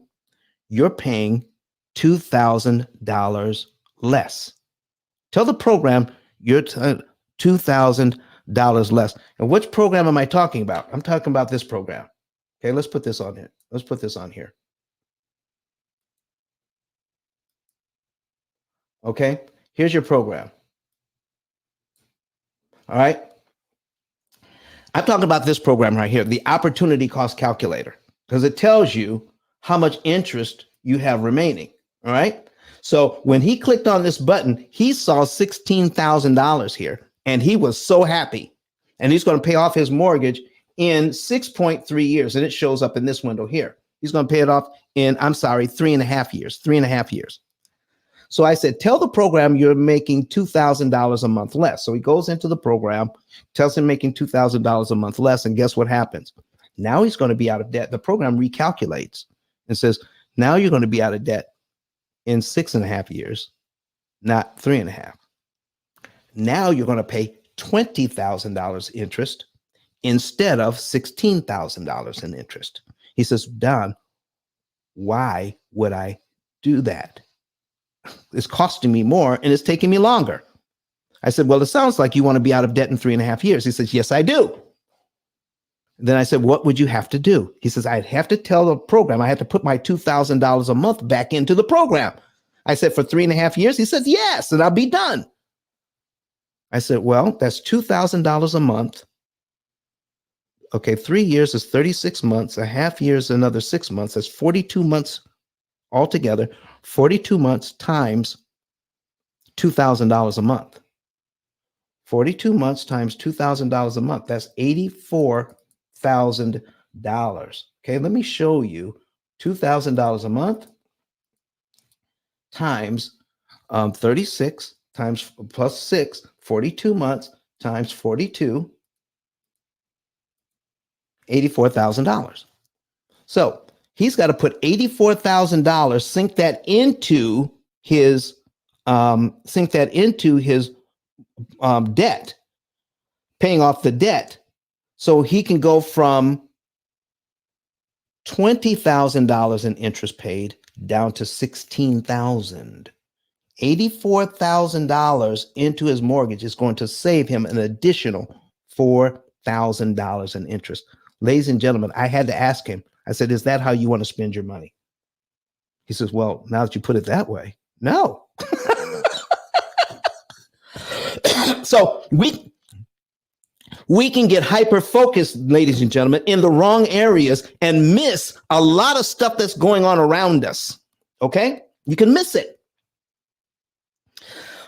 you're paying $2,000 less. Tell the program you're $2,000 less. And which program am I talking about? I'm talking about this program. Okay, let's put this on here. Let's put this on here. Okay, here's your program. All right. I'm talking about this program right here, the opportunity cost calculator, because it tells you how much interest you have remaining. All right. So when he clicked on this button, he saw $16,000 here and he was so happy, and he's going to pay off his mortgage in 6.3 years. And it shows up in this window here. He's going to pay it off in, 3.5 years, 3.5 years. So I said, tell the program you're making $2,000 a month less. So he goes into the program, tells him making $2,000 a month less. And guess what happens? Now he's going to be out of debt. The program recalculates and says, now you're going to be out of debt in 6.5 years, not 3.5. Now you're going to pay $20,000 interest instead of $16,000 in interest. He says, Don, why would I do that? It's costing me more and it's taking me longer. I said, well, it sounds like you want to be out of debt in 3.5 years. He says, yes, I do. Then I said, what would you have to do? He says, I'd have to tell the program I had to put my $2,000 a month back into the program. I said, for 3.5 years? He says, yes, and I'll be done. I said, well, that's $2,000 a month. Okay, 3 years is 36 months. A half year is another 6 months. That's 42 months altogether. 42 months times $2,000 a month. 42 months times $2,000 a month. That's $84,000. Okay, let me show you $2,000 a month times 36 times plus 6, 42 months times 42, $84,000. So he's got to put $84,000, sink that into his debt, paying off the debt, so he can go from $20,000 in interest paid down to $16,000. $84,000 into his mortgage is going to save him an additional $4,000 in interest. Ladies and gentlemen, I had to ask him. I said, is that how you want to spend your money? He says, well, now that you put it that way, no. So we can get hyper-focused, ladies and gentlemen, in the wrong areas and miss a lot of stuff that's going on around us, okay? You can miss it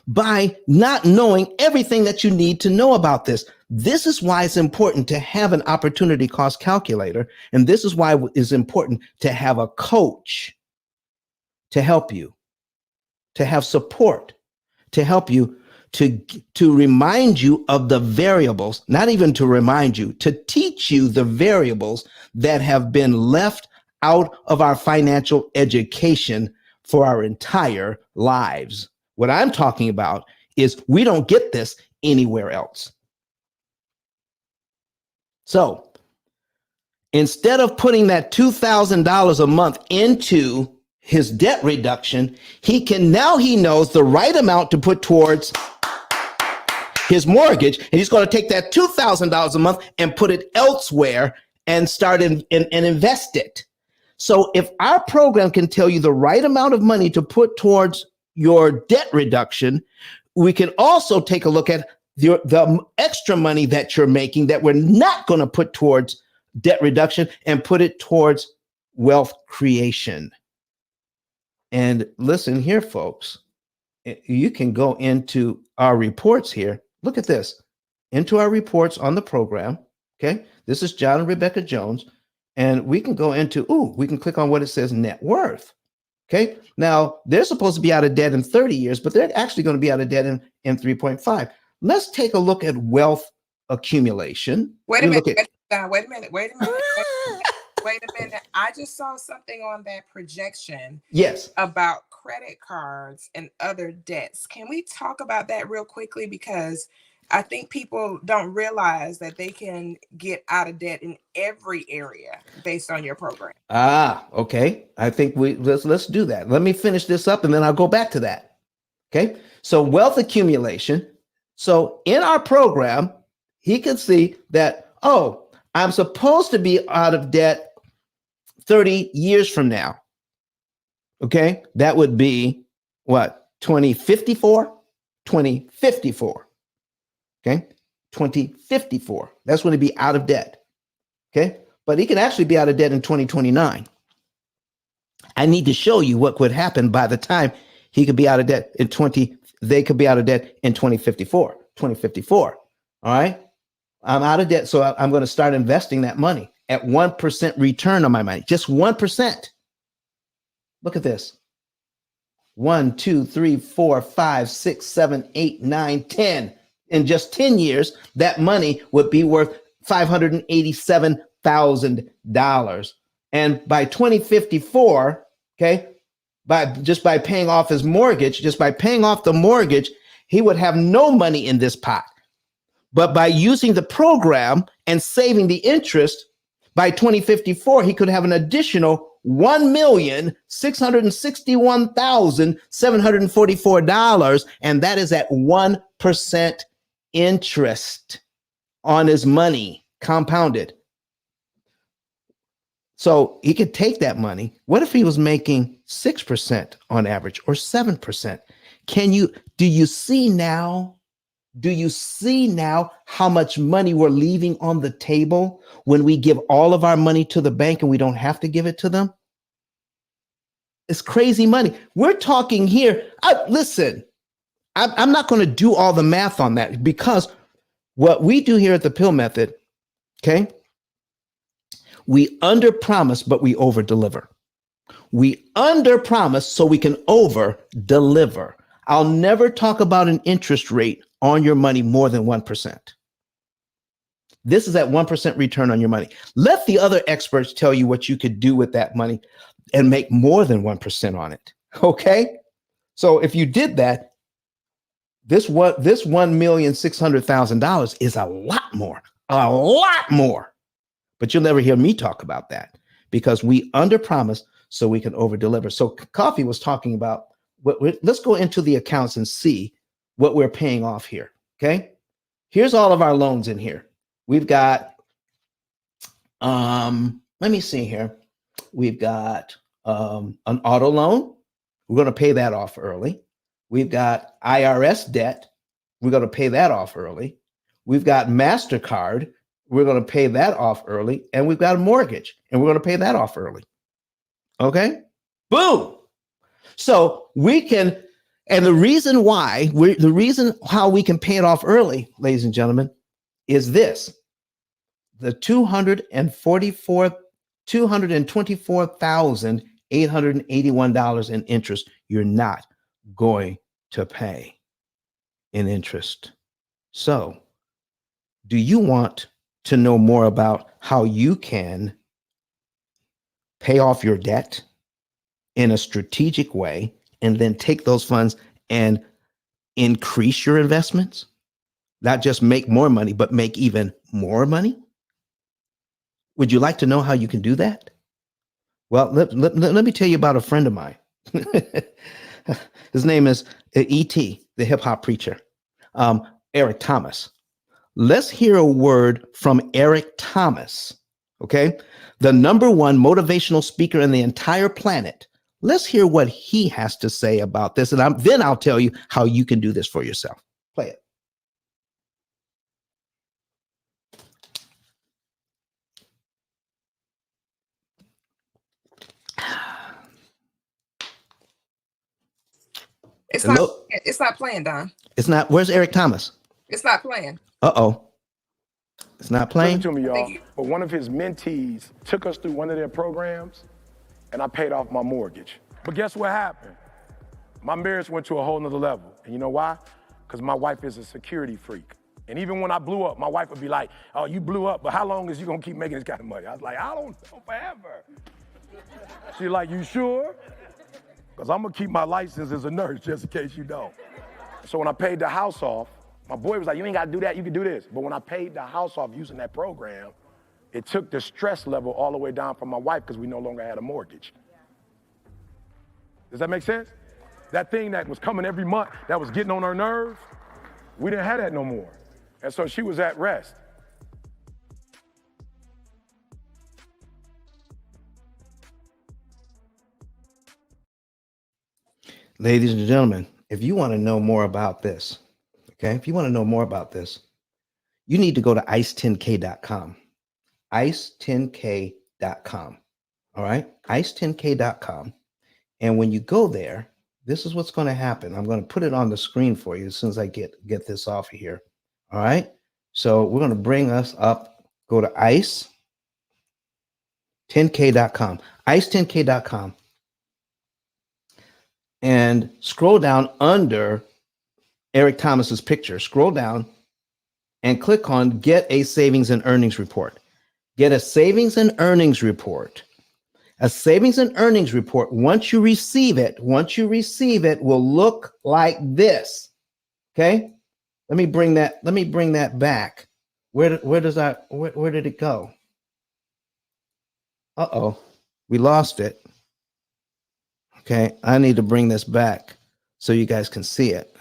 by not knowing everything that you need to know about this. This is why it's important to have an opportunity cost calculator, and this is why it's important to have a coach to help you, to have support, to help you, to remind you of the variables, not even to remind you, to teach you the variables that have been left out of our financial education for our entire lives. What I'm talking about is we don't get this anywhere else. So instead of putting that $2,000 a month into his debt reduction, he knows the right amount to put towards his mortgage, and he's going to take that $2,000 a month and put it elsewhere and start and invest it. So if our program can tell you the right amount of money to put towards your debt reduction, we can also take a look at the extra money that you're making that we're not going to put towards debt reduction and put it towards wealth creation. And listen here, folks, you can go into our reports here. Look at this, into our reports on the program. Okay, this is John and Rebecca Jones, and we can go into, we can click on what it says net worth. Okay, now they're supposed to be out of debt in 30 years, but they're actually going to be out of debt in 3.5. Let's take a look at wealth accumulation. Wait a minute. I just saw something on that projection. Yes. About credit cards and other debts. Can we talk about that real quickly? Because I think people don't realize that they can get out of debt in every area based on your program. Okay. I think let's do that. Let me finish this up and then I'll go back to that. Okay. So wealth accumulation. So in our program, he can see that, I'm supposed to be out of debt 30 years from now. Okay. That would be what? 2054? 2054. Okay. 2054. That's when he'd be out of debt. Okay. But he can actually be out of debt in 2029. I need to show you what could happen by the time he could be out of debt they could be out of debt in 2054. All right. I'm out of debt. So I'm going to start investing that money at 1% return on my money. Just 1%. Look at this. 1, 2, 3, 4, 5, 6, 7, 8, 9, 10. In just 10 years, that money would be worth $587,000. And by 2054, okay, by paying off his mortgage, just by paying off the mortgage, he would have no money in this pot. But by using the program and saving the interest, by 2054, he could have an additional $1,661,744, and that is at 1% interest on his money, compounded. So he could take that money. What if he was making 6% on average or 7%? Do you see now? Do you see now how much money we're leaving on the table when we give all of our money to the bank and we don't have to give it to them? It's crazy money. We're talking here. Listen, I'm not going to do all the math on that, because what we do here at the P.I.L.L method, okay, we under promise, but we over deliver. We under promise so we can over deliver. I'll never talk about an interest rate on your money more than 1%. This is at 1% return on your money. Let the other experts tell you what you could do with that money and make more than 1% on it. Okay? So if you did that, this $1,600,000 is a lot more. But you'll never hear me talk about that, because we under promise so we can over deliver. So Coffee was talking about let's go into the accounts and see what we're paying off here. Okay. Here's all of our loans in here. We've got, let me see here. We've got an auto loan. We're going to pay that off early. We've got IRS debt. We're going to pay that off early. We've got MasterCard. We're going to pay that off early. And we've got a mortgage, and we're going to pay that off early. Okay. Boom. So we can, and the reason how we can pay it off early, ladies and gentlemen, is this: the $224,881 in interest you're not going to pay in interest. So, do you want to know more about how you can pay off your debt in a strategic way and then take those funds and increase your investments? Not just make more money, but make even more money? Would you like to know how you can do that? Well, let me tell you about a friend of mine. His name is E.T., the hip hop preacher, Eric Thomas. Let's hear a word from Eric Thomas, okay? The number one motivational speaker in the entire planet. Let's hear what he has to say about this, and then I'll tell you how you can do this for yourself. Play it. It's not playing, Don. It's not. Where's Eric Thomas? It's not playing. Uh-oh. It's not playing? Listen to me, y'all. But one of his mentees took us through one of their programs, and I paid off my mortgage. But guess what happened? My marriage went to a whole nother level. And you know why? Because my wife is a security freak. And even when I blew up, my wife would be like, oh, you blew up, but how long is you gonna keep making this kind of money? I was like, I don't know, forever. She's like, you sure? Because I'm gonna keep my license as a nurse just in case you don't. So when I paid the house off, my boy was like, you ain't gotta do that, you can do this. But when I paid the house off using that program, it took the stress level all the way down for my wife because we no longer had a mortgage. Does that make sense? That thing that was coming every month, that was getting on her nerves, we didn't have that no more. And so she was at rest. Ladies and gentlemen, if you want to know more about this, okay, if you want to know more about this, you need to go to ice10k.com. ice10k.com. All right, ice10k.com. And when you go there, this is what's going to happen. I'm going to put it on the screen for you as soon as I get this off of here. All right. So we're going to bring us up, go to ice10k.com, ice10k.com, and scroll down under Eric Thomas's picture. Scroll down and click on Get a Savings and Earnings Report. Get a savings and earnings report. A savings and earnings report, once you receive it, will look like this. Okay? Let me bring that back. Where did it go? Uh-oh. We lost it. Okay, I need to bring this back so you guys can see it.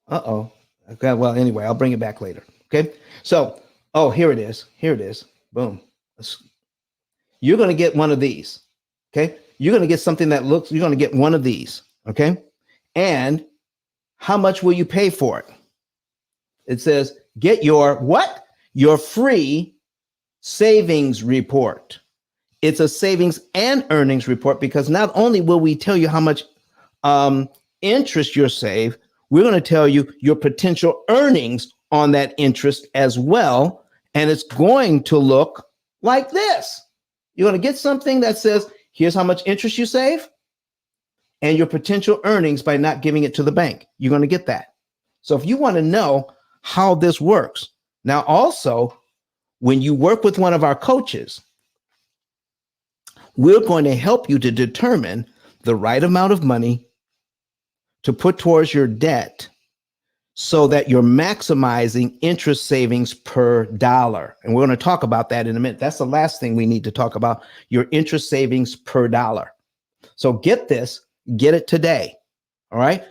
Uh-oh. Okay, well, anyway, I'll bring it back later. Okay? So, oh, here it is. Here it is. Boom. You're going to get one of these. Okay? You're going to get something that looks, you're going to get one of these. Okay? And how much will you pay for it? It says, get your what? Your free savings report. It's a savings and earnings report because not only will we tell you how much interest you'll save, we're going to tell you your potential earnings on that interest as well. And it's going to look like this. You're going to get something that says, here's how much interest you save and your potential earnings by not giving it to the bank. You're going to get that. So if you want to know how this works, now also, when you work with one of our coaches, we're going to help you to determine the right amount of money to put towards your debt so that you're maximizing interest savings per dollar. And we're going to talk about that in a minute. That's the last thing we need to talk about, your interest savings per dollar. So get this, get it today. All right.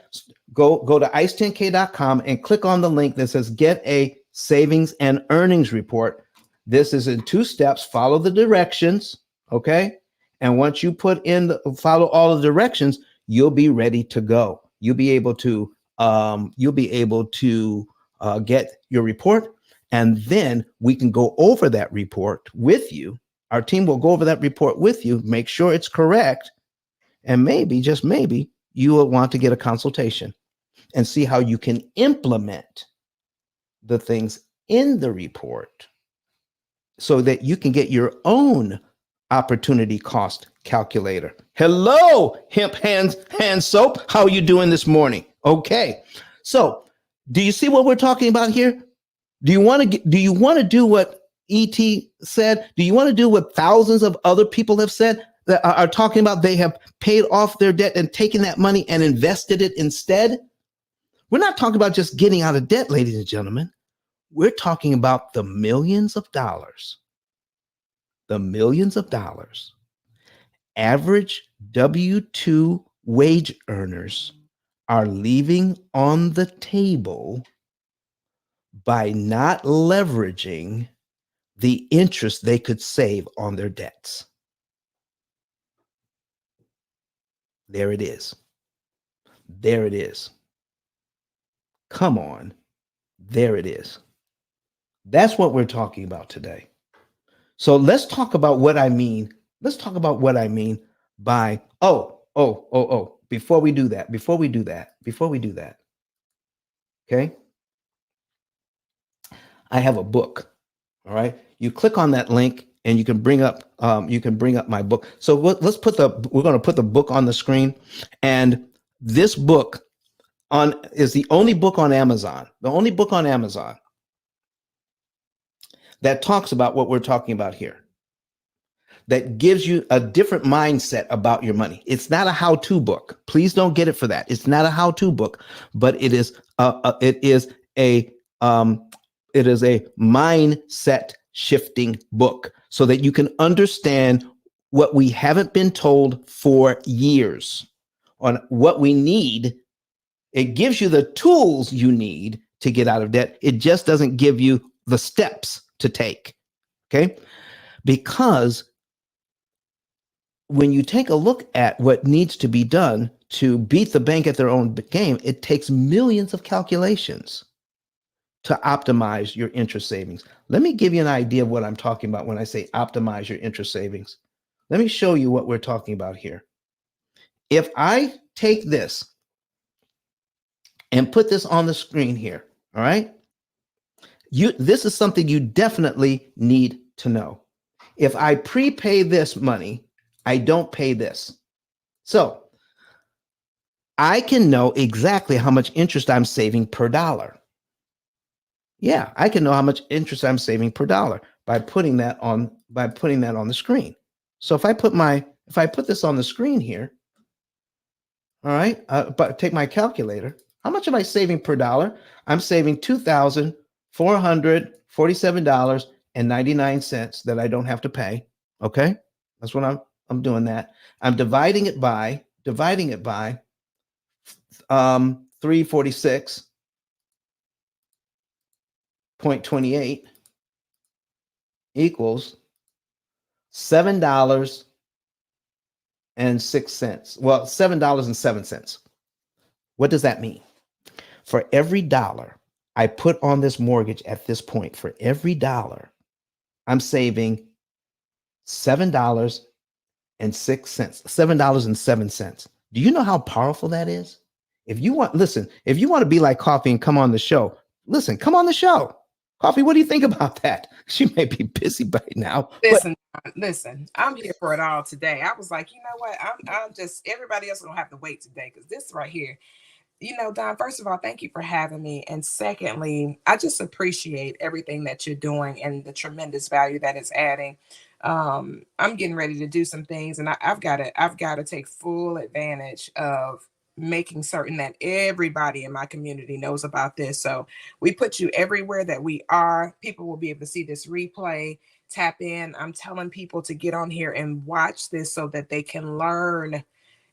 Go to ice10k.com and click on the link that says get a savings and earnings report. This is in 2 steps. Follow the directions. Okay. And once you follow all the directions, you'll be ready to go. You'll be able to get your report, and then we can go over that report with you. Our team will go over that report with you, make sure it's correct, and maybe, just maybe, you will want to get a consultation and see how you can implement the things in the report so that you can get your own opportunity cost calculator. Hello, Hemp Hand Soap. How are you doing this morning? Okay. So, do you see what we're talking about here? Do you want to do what ET said? Do you want to do what thousands of other people have said that are talking about? They have paid off their debt and taken that money and invested it instead. We're not talking about just getting out of debt, ladies and gentlemen. We're talking about the millions of dollars. Average W-2 wage earners are leaving on the table by not leveraging the interest they could save on their debts. There it is. There it is. Come on. There it is. That's what we're talking about today. So let's talk about what I mean. Let's talk about what I mean by, before we do that, okay? I have a book, all right? You click on that link and you can bring up my book. So we're going to put the book on the screen, and this book is the only book on Amazon, that talks about what we're talking about here, that gives you a different mindset about your money. It's not a how-to book. Please don't get it for that. It's not a how-to book, but it is a mindset shifting book so that you can understand what we haven't been told for years on what we need. It gives you the tools you need to get out of debt. It just doesn't give you the steps to take. Okay? Because when you take a look at what needs to be done to beat the bank at their own game, it takes millions of calculations to optimize your interest savings. Let me give you an idea of what I'm talking about when I say optimize your interest savings. Let me show you what we're talking about here. If I take this and put this on the screen here. All right. This is something you definitely need to know. If I prepay this money, I don't pay this. So I can know exactly how much interest I'm saving per dollar. Yeah, I can know how much interest I'm saving per dollar by putting that on the screen. So if I put this on the screen here, all right, but take my calculator. How much am I saving per dollar? I'm saving $2,447.99 that I don't have to pay. Okay, that's what I'm doing that. I'm dividing it by 346.28 equals $7.06. Well, $7.07. What does that mean? For every dollar I put on this mortgage at this point, for every dollar, I'm saving $7.06, $7.07. Do you know how powerful that is? If you want to be like Coffee and come on the show, come on the show. Coffee, what do you think about that? She may be busy by now. Listen, I'm here for it all today. I was like, you know what? I'm just, everybody else gonna have to wait today because this right here, Don, first of all, thank you for having me. And secondly, I just appreciate everything that you're doing and the tremendous value that it's adding. I'm getting ready to do some things, and I've got to take full advantage of making certain that everybody in my community knows about this. So we put you everywhere that we are. People will be able to see this replay, tap in. I'm telling people to get on here and watch this so that they can learn.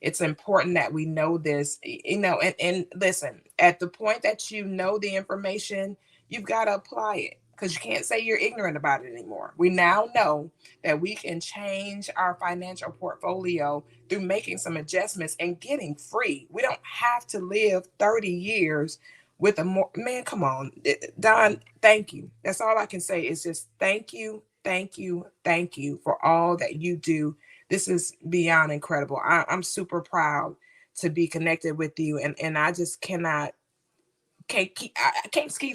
It's important that we know this, and listen, at the point that you know the information, you've got to apply it because you can't say you're ignorant about it anymore. We now know that we can change our financial portfolio through making some adjustments and getting free. We don't have to live 30 years with a more, man, come on. Don, thank you. That's all I can say is just thank you, thank you, thank you for all that you do. This is beyond incredible. I'm super proud to be connected with you, and I just can't keep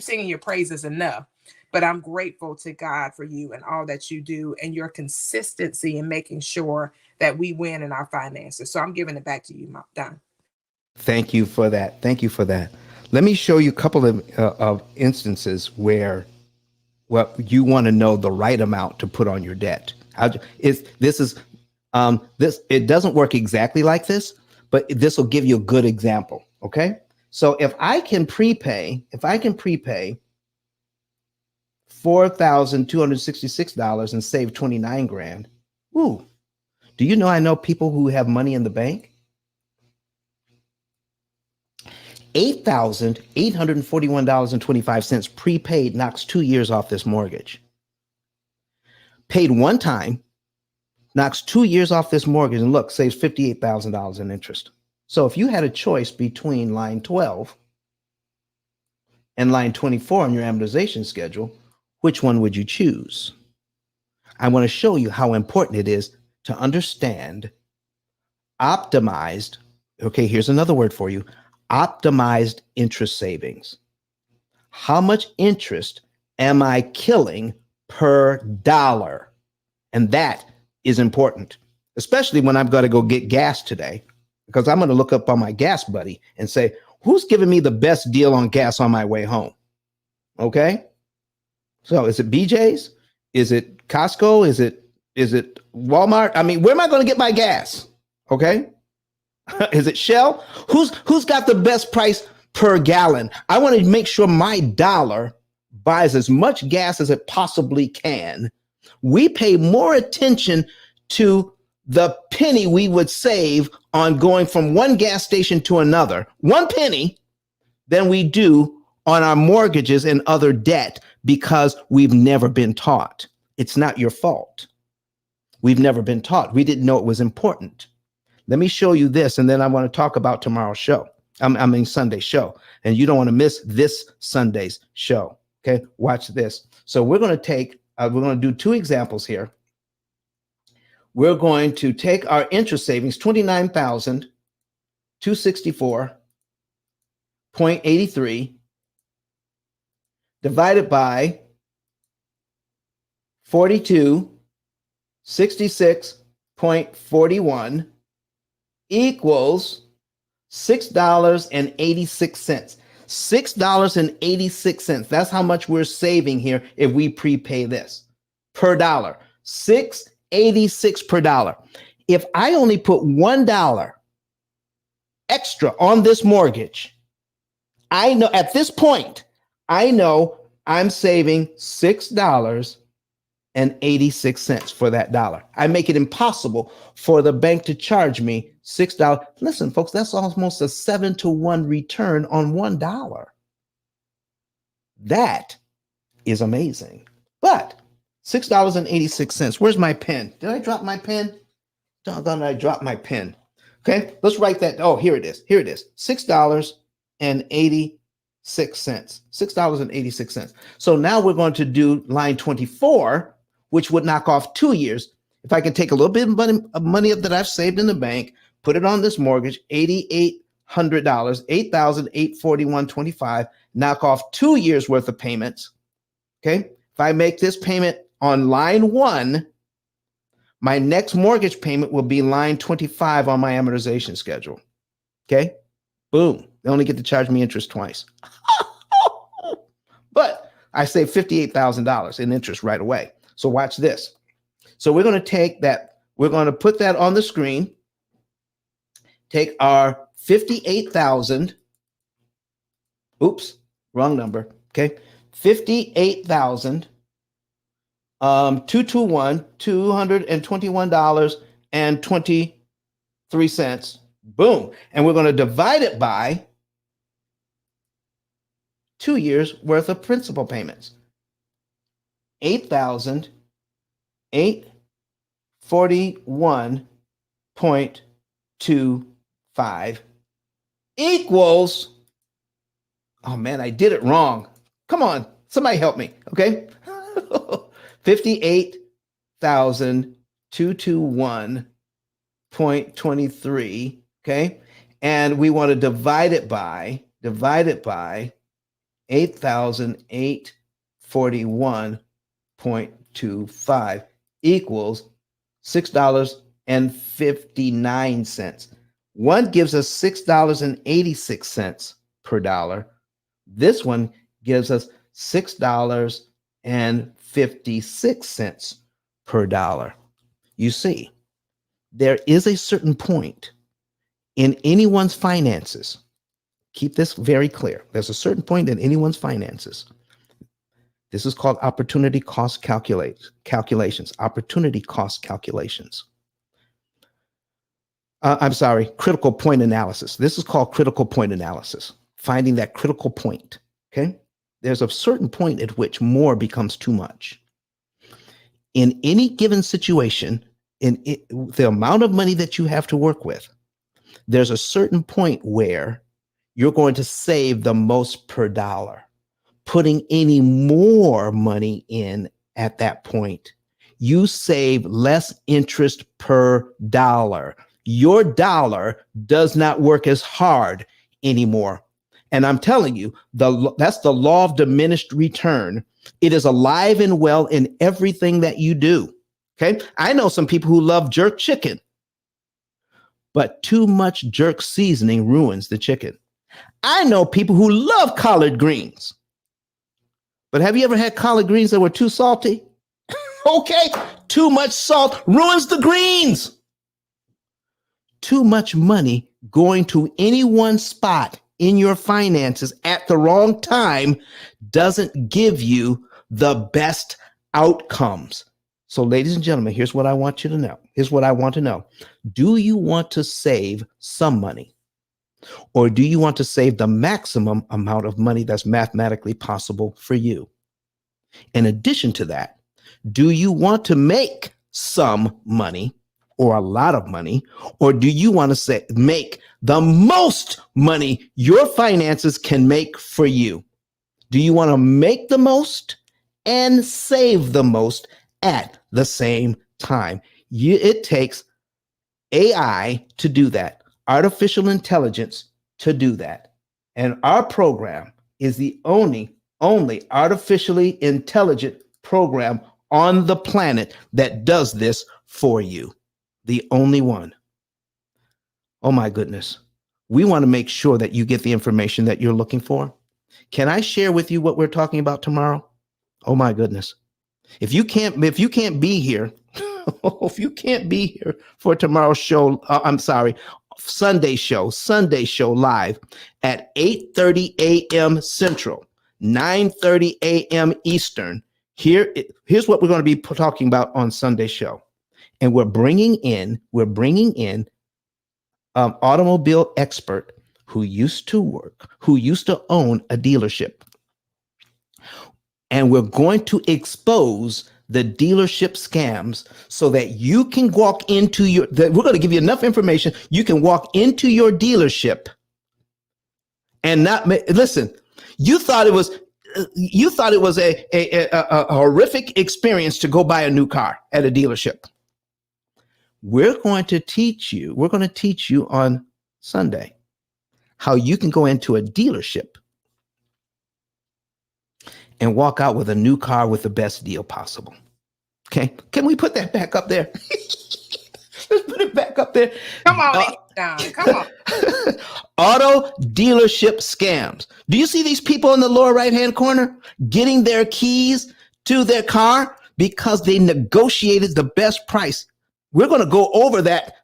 singing your praises enough. But I'm grateful to God for you and all that you do and your consistency in making sure that we win in our finances. So I'm giving it back to you, Don. Thank you for that. Thank you for that. Let me show you a couple of instances where you want to know the right amount to put on your debt. It doesn't work exactly like this, but this will give you a good example. Okay. So if I can prepay $4,266 and save 29 grand. Ooh, do you know I know people who have money in the bank? $8,841.25 prepaid knocks 2 years off this mortgage. Paid one time knocks 2 years off this mortgage and look, saves $58,000 in interest. So if you had a choice between line 12 and line 24 on your amortization schedule, which one would you choose? I want to show you how important it is to understand optimized. Okay, here's another word for you. Optimized interest savings. How much interest am I killing per dollar? And that is important, especially when I've got to go get gas today, because I'm going to look up on my gas buddy and say, who's giving me the best deal on gas on my way home? Okay. So is it BJ's? Is it Costco? Is it Walmart? I mean, where am I going to get my gas? Okay. Is it Shell? Who's got the best price per gallon? I want to make sure my dollar buys as much gas as it possibly can. We pay more attention to the penny we would save on going from one gas station to another, one penny, than we do on our mortgages and other debt, because we've never been taught. It's not your fault. We've never been taught. We didn't know it was important. Let me show you this, and then I want to talk about tomorrow's show. Sunday's show. And you don't want to miss this Sunday's show. Okay, watch this. So we're going to do two examples here. We're going to take our interest savings, $29,264, 0.83 divided by 4266.41 equals $6.86. $6.86. That's how much we're saving here if we prepay this per dollar. $6.86 per dollar. If I only put $1 extra on this mortgage, I know at this point, I know I'm saving $6.86 for that dollar. I make it impossible for the bank to charge me $6. Listen, folks, that's almost a 7-to-1 return on $1. That is amazing. But $6.86. Where's my pen? Did I drop my pen? Doggone, I dropped my pen. Okay, let's write that. Oh, here it is. Here it is. $6.86. $6.86. So now we're going to do line 24, which would knock off 2 years. If I can take a little bit of money that I've saved in the bank, put it on this mortgage, $8,800, $8,841.25, knock off 2 years worth of payments. Okay. If I make this payment on line 1, my next mortgage payment will be line 25 on my amortization schedule. Okay. Boom. They only get to charge me interest twice. But I save $58,000 in interest right away. So watch this. So we're going to take that. We're going to put that on the screen. Take our 58,000. Oops, wrong number. Okay. 58,000. 221, $221.23. Boom. And we're going to divide it by 2 years worth of principal payments. 8,841.25 equals, oh man, I did it wrong. Come on, somebody help me, okay? 58,221.23, okay? And we want to divide it by 8,841.25 equals $6.59. One gives us $6.86 per dollar. This one gives us $6.56 per dollar. You see, there is a certain point in anyone's finances. Keep this very clear. There's a certain point in anyone's finances. This is called opportunity cost calculations. Opportunity cost calculations. Critical point analysis. This is called critical point analysis. Finding that critical point. Okay. There's a certain point at which more becomes too much. In any given situation, the amount of money that you have to work with, there's a certain point where you're going to save the most per dollar. Putting any more money in at that point, you save less interest per dollar. Your dollar does not work as hard anymore. And I'm telling you, that's the law of diminished return. It is alive and well in everything that you do. Okay. I know some people who love jerk chicken, but too much jerk seasoning ruins the chicken. I know people who love collard greens, but have you ever had collard greens that were too salty? Okay. Too much salt ruins the greens. Too much money going to any one spot in your finances at the wrong time doesn't give you the best outcomes. So, ladies and gentlemen, here's what I want you to know. Here's what I want to know. Do you want to save some money? Or do you want to save the maximum amount of money that's mathematically possible for you? In addition to that, do you want to make some money or a lot of money? Or do you want to make the most money your finances can make for you? Do you want to make the most and save the most at the same time? It takes AI to do that, artificial intelligence to do that. And our program is the only artificially intelligent program on the planet that does this for you. The only one. Oh my goodness. We want to make sure that you get the information that you're looking for. Can I share with you what we're talking about tomorrow? Oh my goodness. If you can't be here, if you can't be here for tomorrow's show, Sunday show live at 8:30 a.m. Central, 9:30 a.m. Eastern. Here's what we're going to be talking about on Sunday show. And we're bringing in automobile expert who used to own a dealership. And we're going to expose the dealership scams so that you can walk into we're going to give you enough information. You can walk into your dealership and listen, you thought it was a horrific experience to go buy a new car at a dealership. We're going to teach you on Sunday how you can go into a dealership and walk out with a new car with the best deal possible. Okay. Can we put that back up there? Let's put it back up there. Come on, Don. Come on. Auto dealership scams. Do you see these people in the lower right-hand corner getting their keys to their car because they negotiated the best price? We're going to go over that.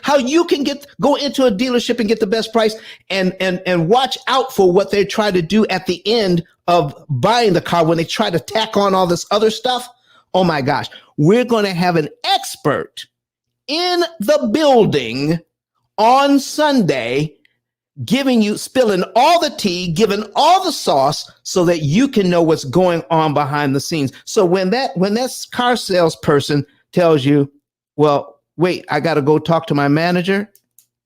How you can go into a dealership and get the best price and watch out for what they try to do at the end of buying the car when they try to tack on all this other stuff. Oh my gosh. We're going to have an expert in the building on Sunday spilling all the tea, giving all the sauce so that you can know what's going on behind the scenes. So when that car salesperson tells you, well, wait, I got to go talk to my manager.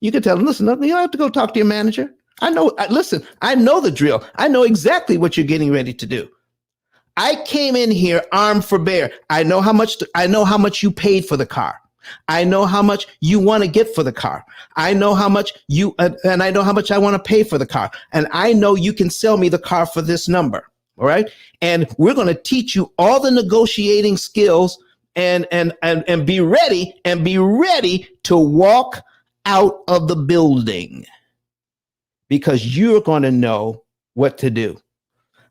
You can tell them, listen, you don't have to go talk to your manager. I know the drill. I know exactly what you're getting ready to do. I came in here armed for bear. I know how much you paid for the car. I know how much you want to get for the car. I know how much and I know how much I want to pay for the car. And I know you can sell me the car for this number. All right. And we're going to teach you all the negotiating skills and be ready to walk out of the building because you're going to know what to do.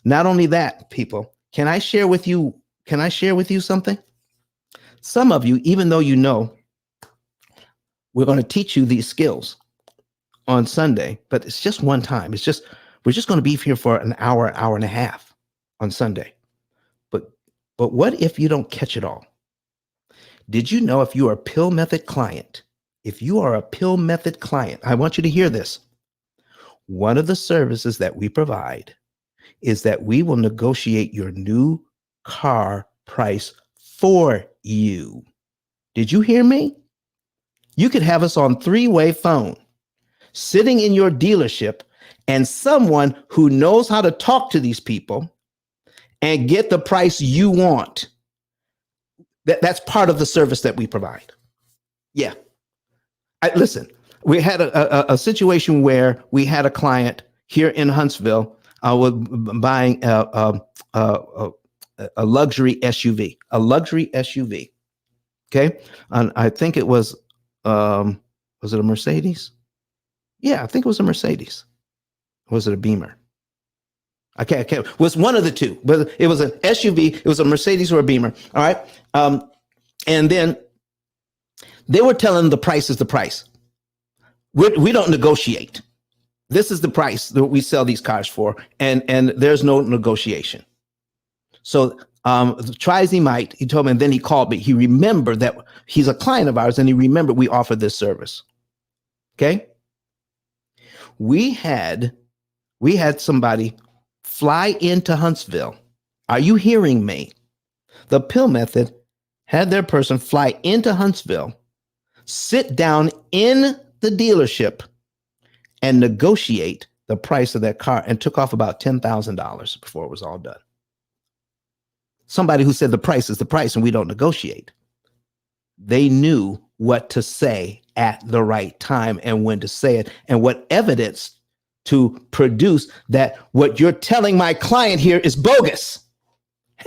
Not only that, people, can I share with you something? Some of you, even though you know, we're going to teach you these skills on Sunday, but it's just one time. We're just going to be here for an hour and a half on Sunday. But what if you don't catch it all? Did you know if you are a P.I.L.L method client, I want you to hear this. One of the services that we provide is that we will negotiate your new car price for you. Did you hear me? You could have us on three-way phone, sitting in your dealership, and someone who knows how to talk to these people and get the price you want. That's part of the service that we provide. Yeah. Listen, we had a situation where we had a client here in Huntsville was buying a luxury SUV. Okay. And I think it was it a Mercedes? Yeah, I think it was a Mercedes. Or was it a Beamer? I can't. It was one of the two, but it was an SUV. It was a Mercedes or a Beamer. All right. And then they were telling the price is the price. We don't negotiate. This is the price that we sell these cars for, and there's no negotiation. So try as he might, he told me, and then he called me. He remembered that he's a client of ours, and he remembered we offered this service. Okay. We had somebody fly into Huntsville. Are you hearing me? The P.I.L.L method had their person fly into Huntsville, sit down in the dealership, and negotiate the price of that car, and took off about $10,000 before it was all done. Somebody who said the price is the price and we don't negotiate. They knew what to say at the right time and when to say it and what evidence to produce that what you're telling my client here is bogus.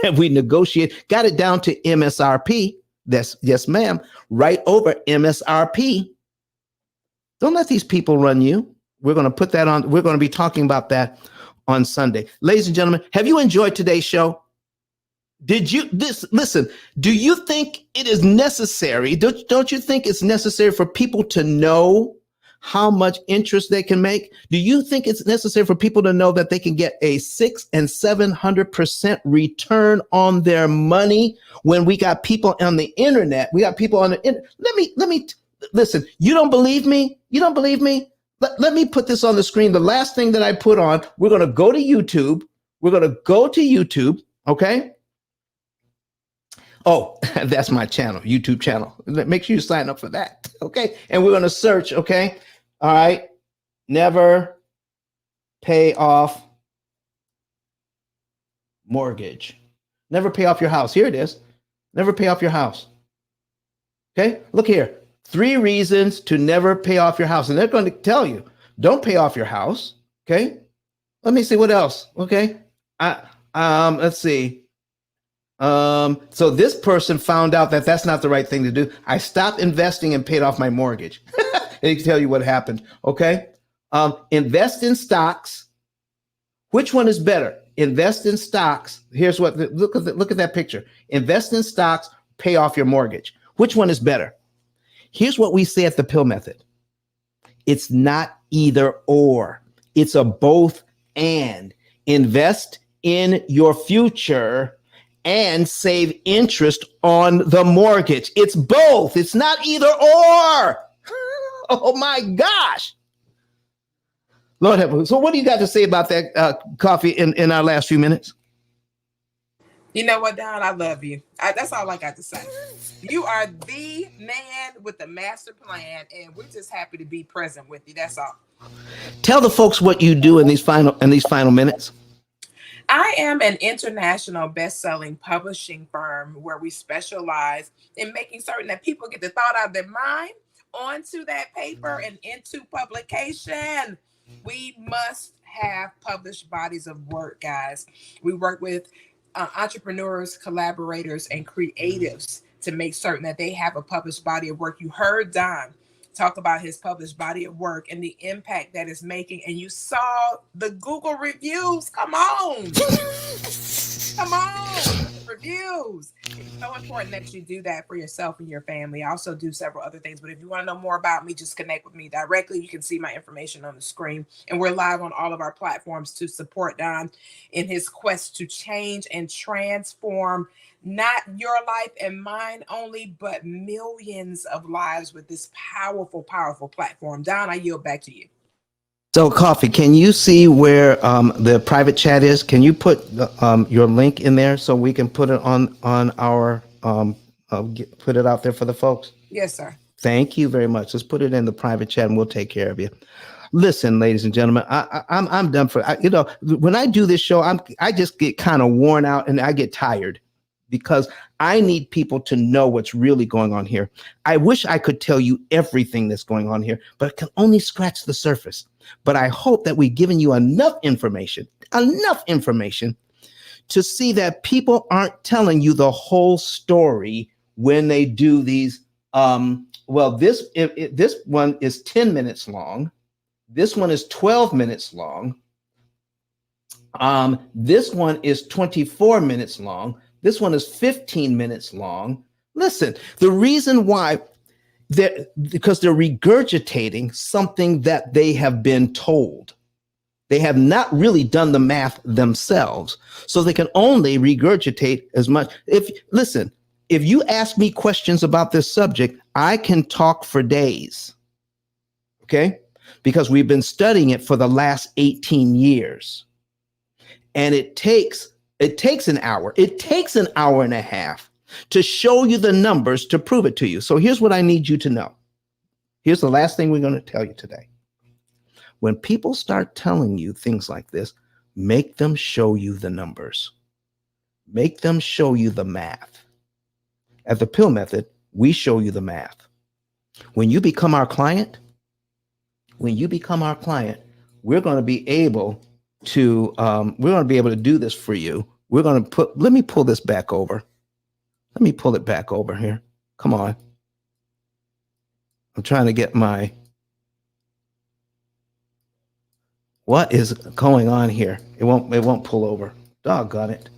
And we negotiate, got it down to MSRP. That's yes, ma'am, right over MSRP. Don't let these people run you. We're going to put that on. We're going to be talking about that on Sunday. Ladies and gentlemen, have you enjoyed today's show? Listen, do you think it is necessary? Don't you think it's necessary for people to know how much interest they can make? Do you think it's necessary for people to know that they can get a 600 and 700% return on their money when we got people on the internet? We got people on the internet. Let me listen. You don't believe me? You don't believe me? Let me put this on the screen. The last thing that I put on, we're going to go to YouTube. We're going to go to YouTube. Okay. Oh, that's my channel, YouTube channel. Make sure you sign up for that. Okay. And we're going to search. Okay. All right. Never pay off mortgage. Never pay off your house. Here it is. Never pay off your house. Okay. Look here. 3 reasons to never pay off your house. And they're going to tell you, don't pay off your house. Okay. Let me see what else. Okay. Let's see. So this person found out that that's not the right thing to do. I stopped investing and paid off my mortgage. They can tell you what happened. Okay. Invest in stocks. Which one is better? Invest in stocks. Here's what, look at that picture. Invest in stocks, pay off your mortgage. Which one is better? Here's what we say at the P.I.L.L method. It's not either or. It's a both and. Invest in your future and save interest on the mortgage. It's both. It's not either or. Oh my gosh. Lord help us. So what do you got to say about that, Coffee, in our last few minutes? You know what, Don? I love you. That's all I got to say. You are the man with the master plan, and we're just happy to be present with you. That's all. Tell the folks what you do in these final minutes. I am an international best-selling publishing firm where we specialize in making certain that people get the thought out of their mind onto that paper and into publication. We must have published bodies of work, guys. We work with entrepreneurs, collaborators, and creatives to make certain that they have a published body of work. You heard Don talk about his published body of work and the impact that it's making, and you saw the Google reviews. Come on. Come on. Reviews. It's so important that you do that for yourself and your family. I also do several other things, but if you want to know more about me, just connect with me directly. You can see my information on the screen, and we're live on all of our platforms to support Don in his quest to change and transform not your life and mine only, but millions of lives with this powerful, powerful platform. Don, I yield back to you. So, Coffee, can you see where the private chat is? Can you put your link in there so we can put it on our put it out there for the folks? Yes, sir. Thank you very much. Let's put it in the private chat, and we'll take care of you. Listen, ladies and gentlemen, I'm done for. When I do this show, I just get kind of worn out and I get tired, because I need people to know what's really going on here. I wish I could tell you everything that's going on here, but I can only scratch the surface. But I hope that we've given you enough information to see that people aren't telling you the whole story when they do these. This one is 10 minutes long. This one is 12 minutes long. This one is 24 minutes long. This one is 15 minutes long. Listen, the reason why, because they're regurgitating something that they have been told. They have not really done the math themselves, so they can only regurgitate as much. If you ask me questions about this subject, I can talk for days. Okay? Because we've been studying it for the last 18 years. And it takes an hour. It takes an hour and a half to show you the numbers to prove it to you. So here's what I need you to know. Here's the last thing we're going to tell you today. When people start telling you things like this, make them show you the numbers. Make them show you the math. At the P.I.L.L method, we show you the math. When you become our client, we're going to be able to do this for you. We're going to let me pull this back over. Let me pull it back over here. Come on. I'm trying to get what is going on here? It won't pull over. Doggone it.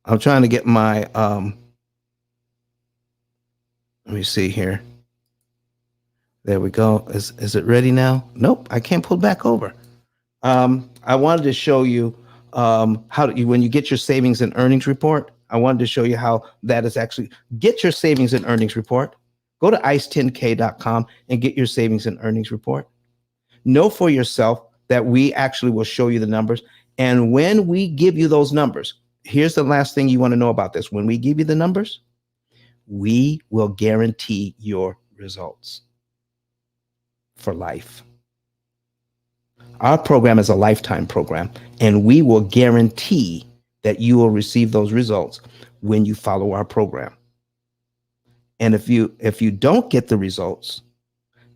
I'm trying to get let me see here. There we go. Is it ready now? Nope, I can't pull back over. I wanted to show you when you get your savings and earnings report. I wanted to show you how that is actually get your savings and earnings report. Go to ice10k.com and get your savings and earnings report. Know for yourself that we actually will show you the numbers. And when we give you those numbers, here's the last thing you want to know about this. When we give you the numbers, we will guarantee your results for life. Our program is a lifetime program, and we will guarantee that you will receive those results when you follow our program. And if you don't get the results,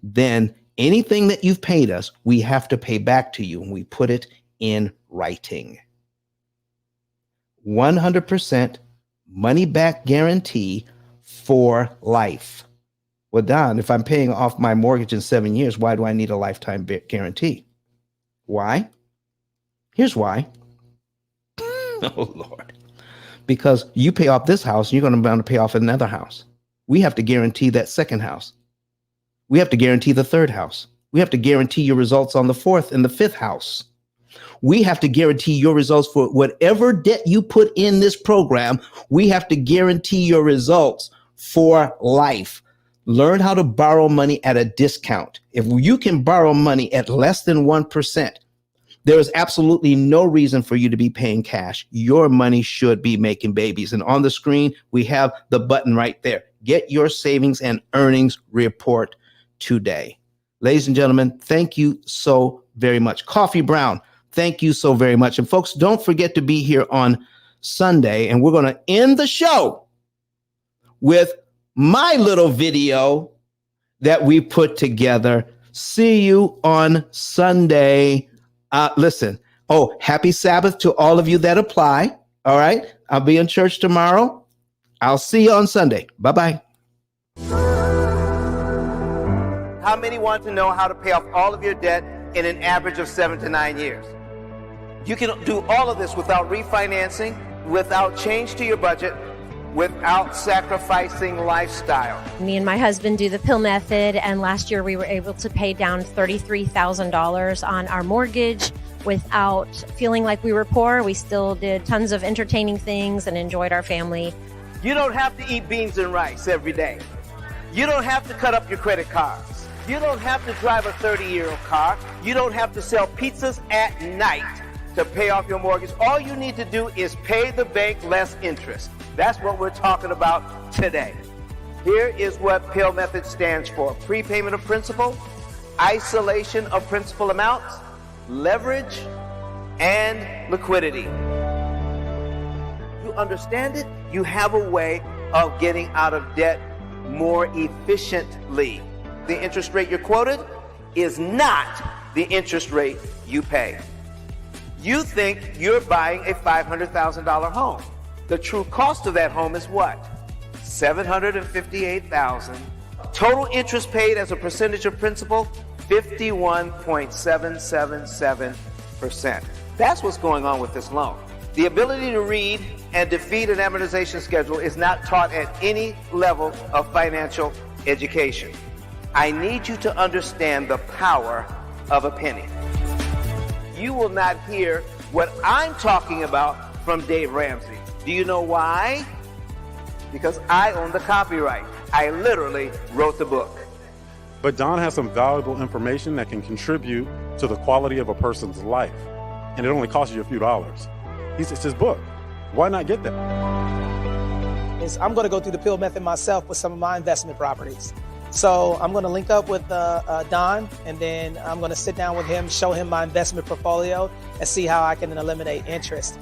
then anything that you've paid us, we have to pay back to you, and we put it in writing. 100% money back guarantee for life. Well, Don, if I'm paying off my mortgage in 7 years, why do I need a lifetime guarantee? Why? Here's why. Oh, Lord. Because you pay off this house, you're going to be able to pay off another house. We have to guarantee that second house. We have to guarantee the third house. We have to guarantee your results on the fourth and the fifth house. We have to guarantee your results for whatever debt you put in this program. We have to guarantee your results for life. Learn how to borrow money at a discount. If you can borrow money at less than 1%, there is absolutely no reason for you to be paying cash. Your money should be making babies. And on the screen, we have the button right there. Get your savings and earnings report today. Ladies and gentlemen, thank you so very much. Coffee Brown, thank you so very much. And folks, don't forget to be here on Sunday. And we're going to end the show with my little video that we put together. See you on Sunday. Listen, happy Sabbath to all of you that apply. All right. I'll be in church tomorrow. I'll see you on Sunday. Bye-bye. How many want to know how to pay off all of your debt in an average of 7 to 9 years? You can do all of this without refinancing, without change to your budget, without sacrificing lifestyle. Me and my husband do the P.I.L.L method, and last year we were able to pay down $33,000 on our mortgage without feeling like we were poor. We still did tons of entertaining things and enjoyed our family. You don't have to eat beans and rice every day. You don't have to cut up your credit cards. You don't have to drive a 30-year-old car. You don't have to sell pizzas at night to pay off your mortgage. All you need to do is pay the bank less interest. That's what we're talking about today. Here is what P.I.L.L method stands for: prepayment of principal, isolation of principal amounts, leverage, and liquidity. You understand it? You have a way of getting out of debt more efficiently. The interest rate you're quoted is not the interest rate you pay. You think you're buying a $500,000 home. The true cost of that home is what? $758,000. Total interest paid as a percentage of principal, 51.777%. That's what's going on with this loan. The ability to read and defeat an amortization schedule is not taught at any level of financial education. I need you to understand the power of a penny. You will not hear what I'm talking about from Dave Ramsey. Do you know why? Because I own the copyright. I literally wrote the book. But Don has some valuable information that can contribute to the quality of a person's life. And it only costs you a few dollars. It's his book. Why not get that? I'm going to go through the P.I.L.L method myself with some of my investment properties. So I'm going to link up with Don, and then I'm going to sit down with him, show him my investment portfolio, and see how I can eliminate interest.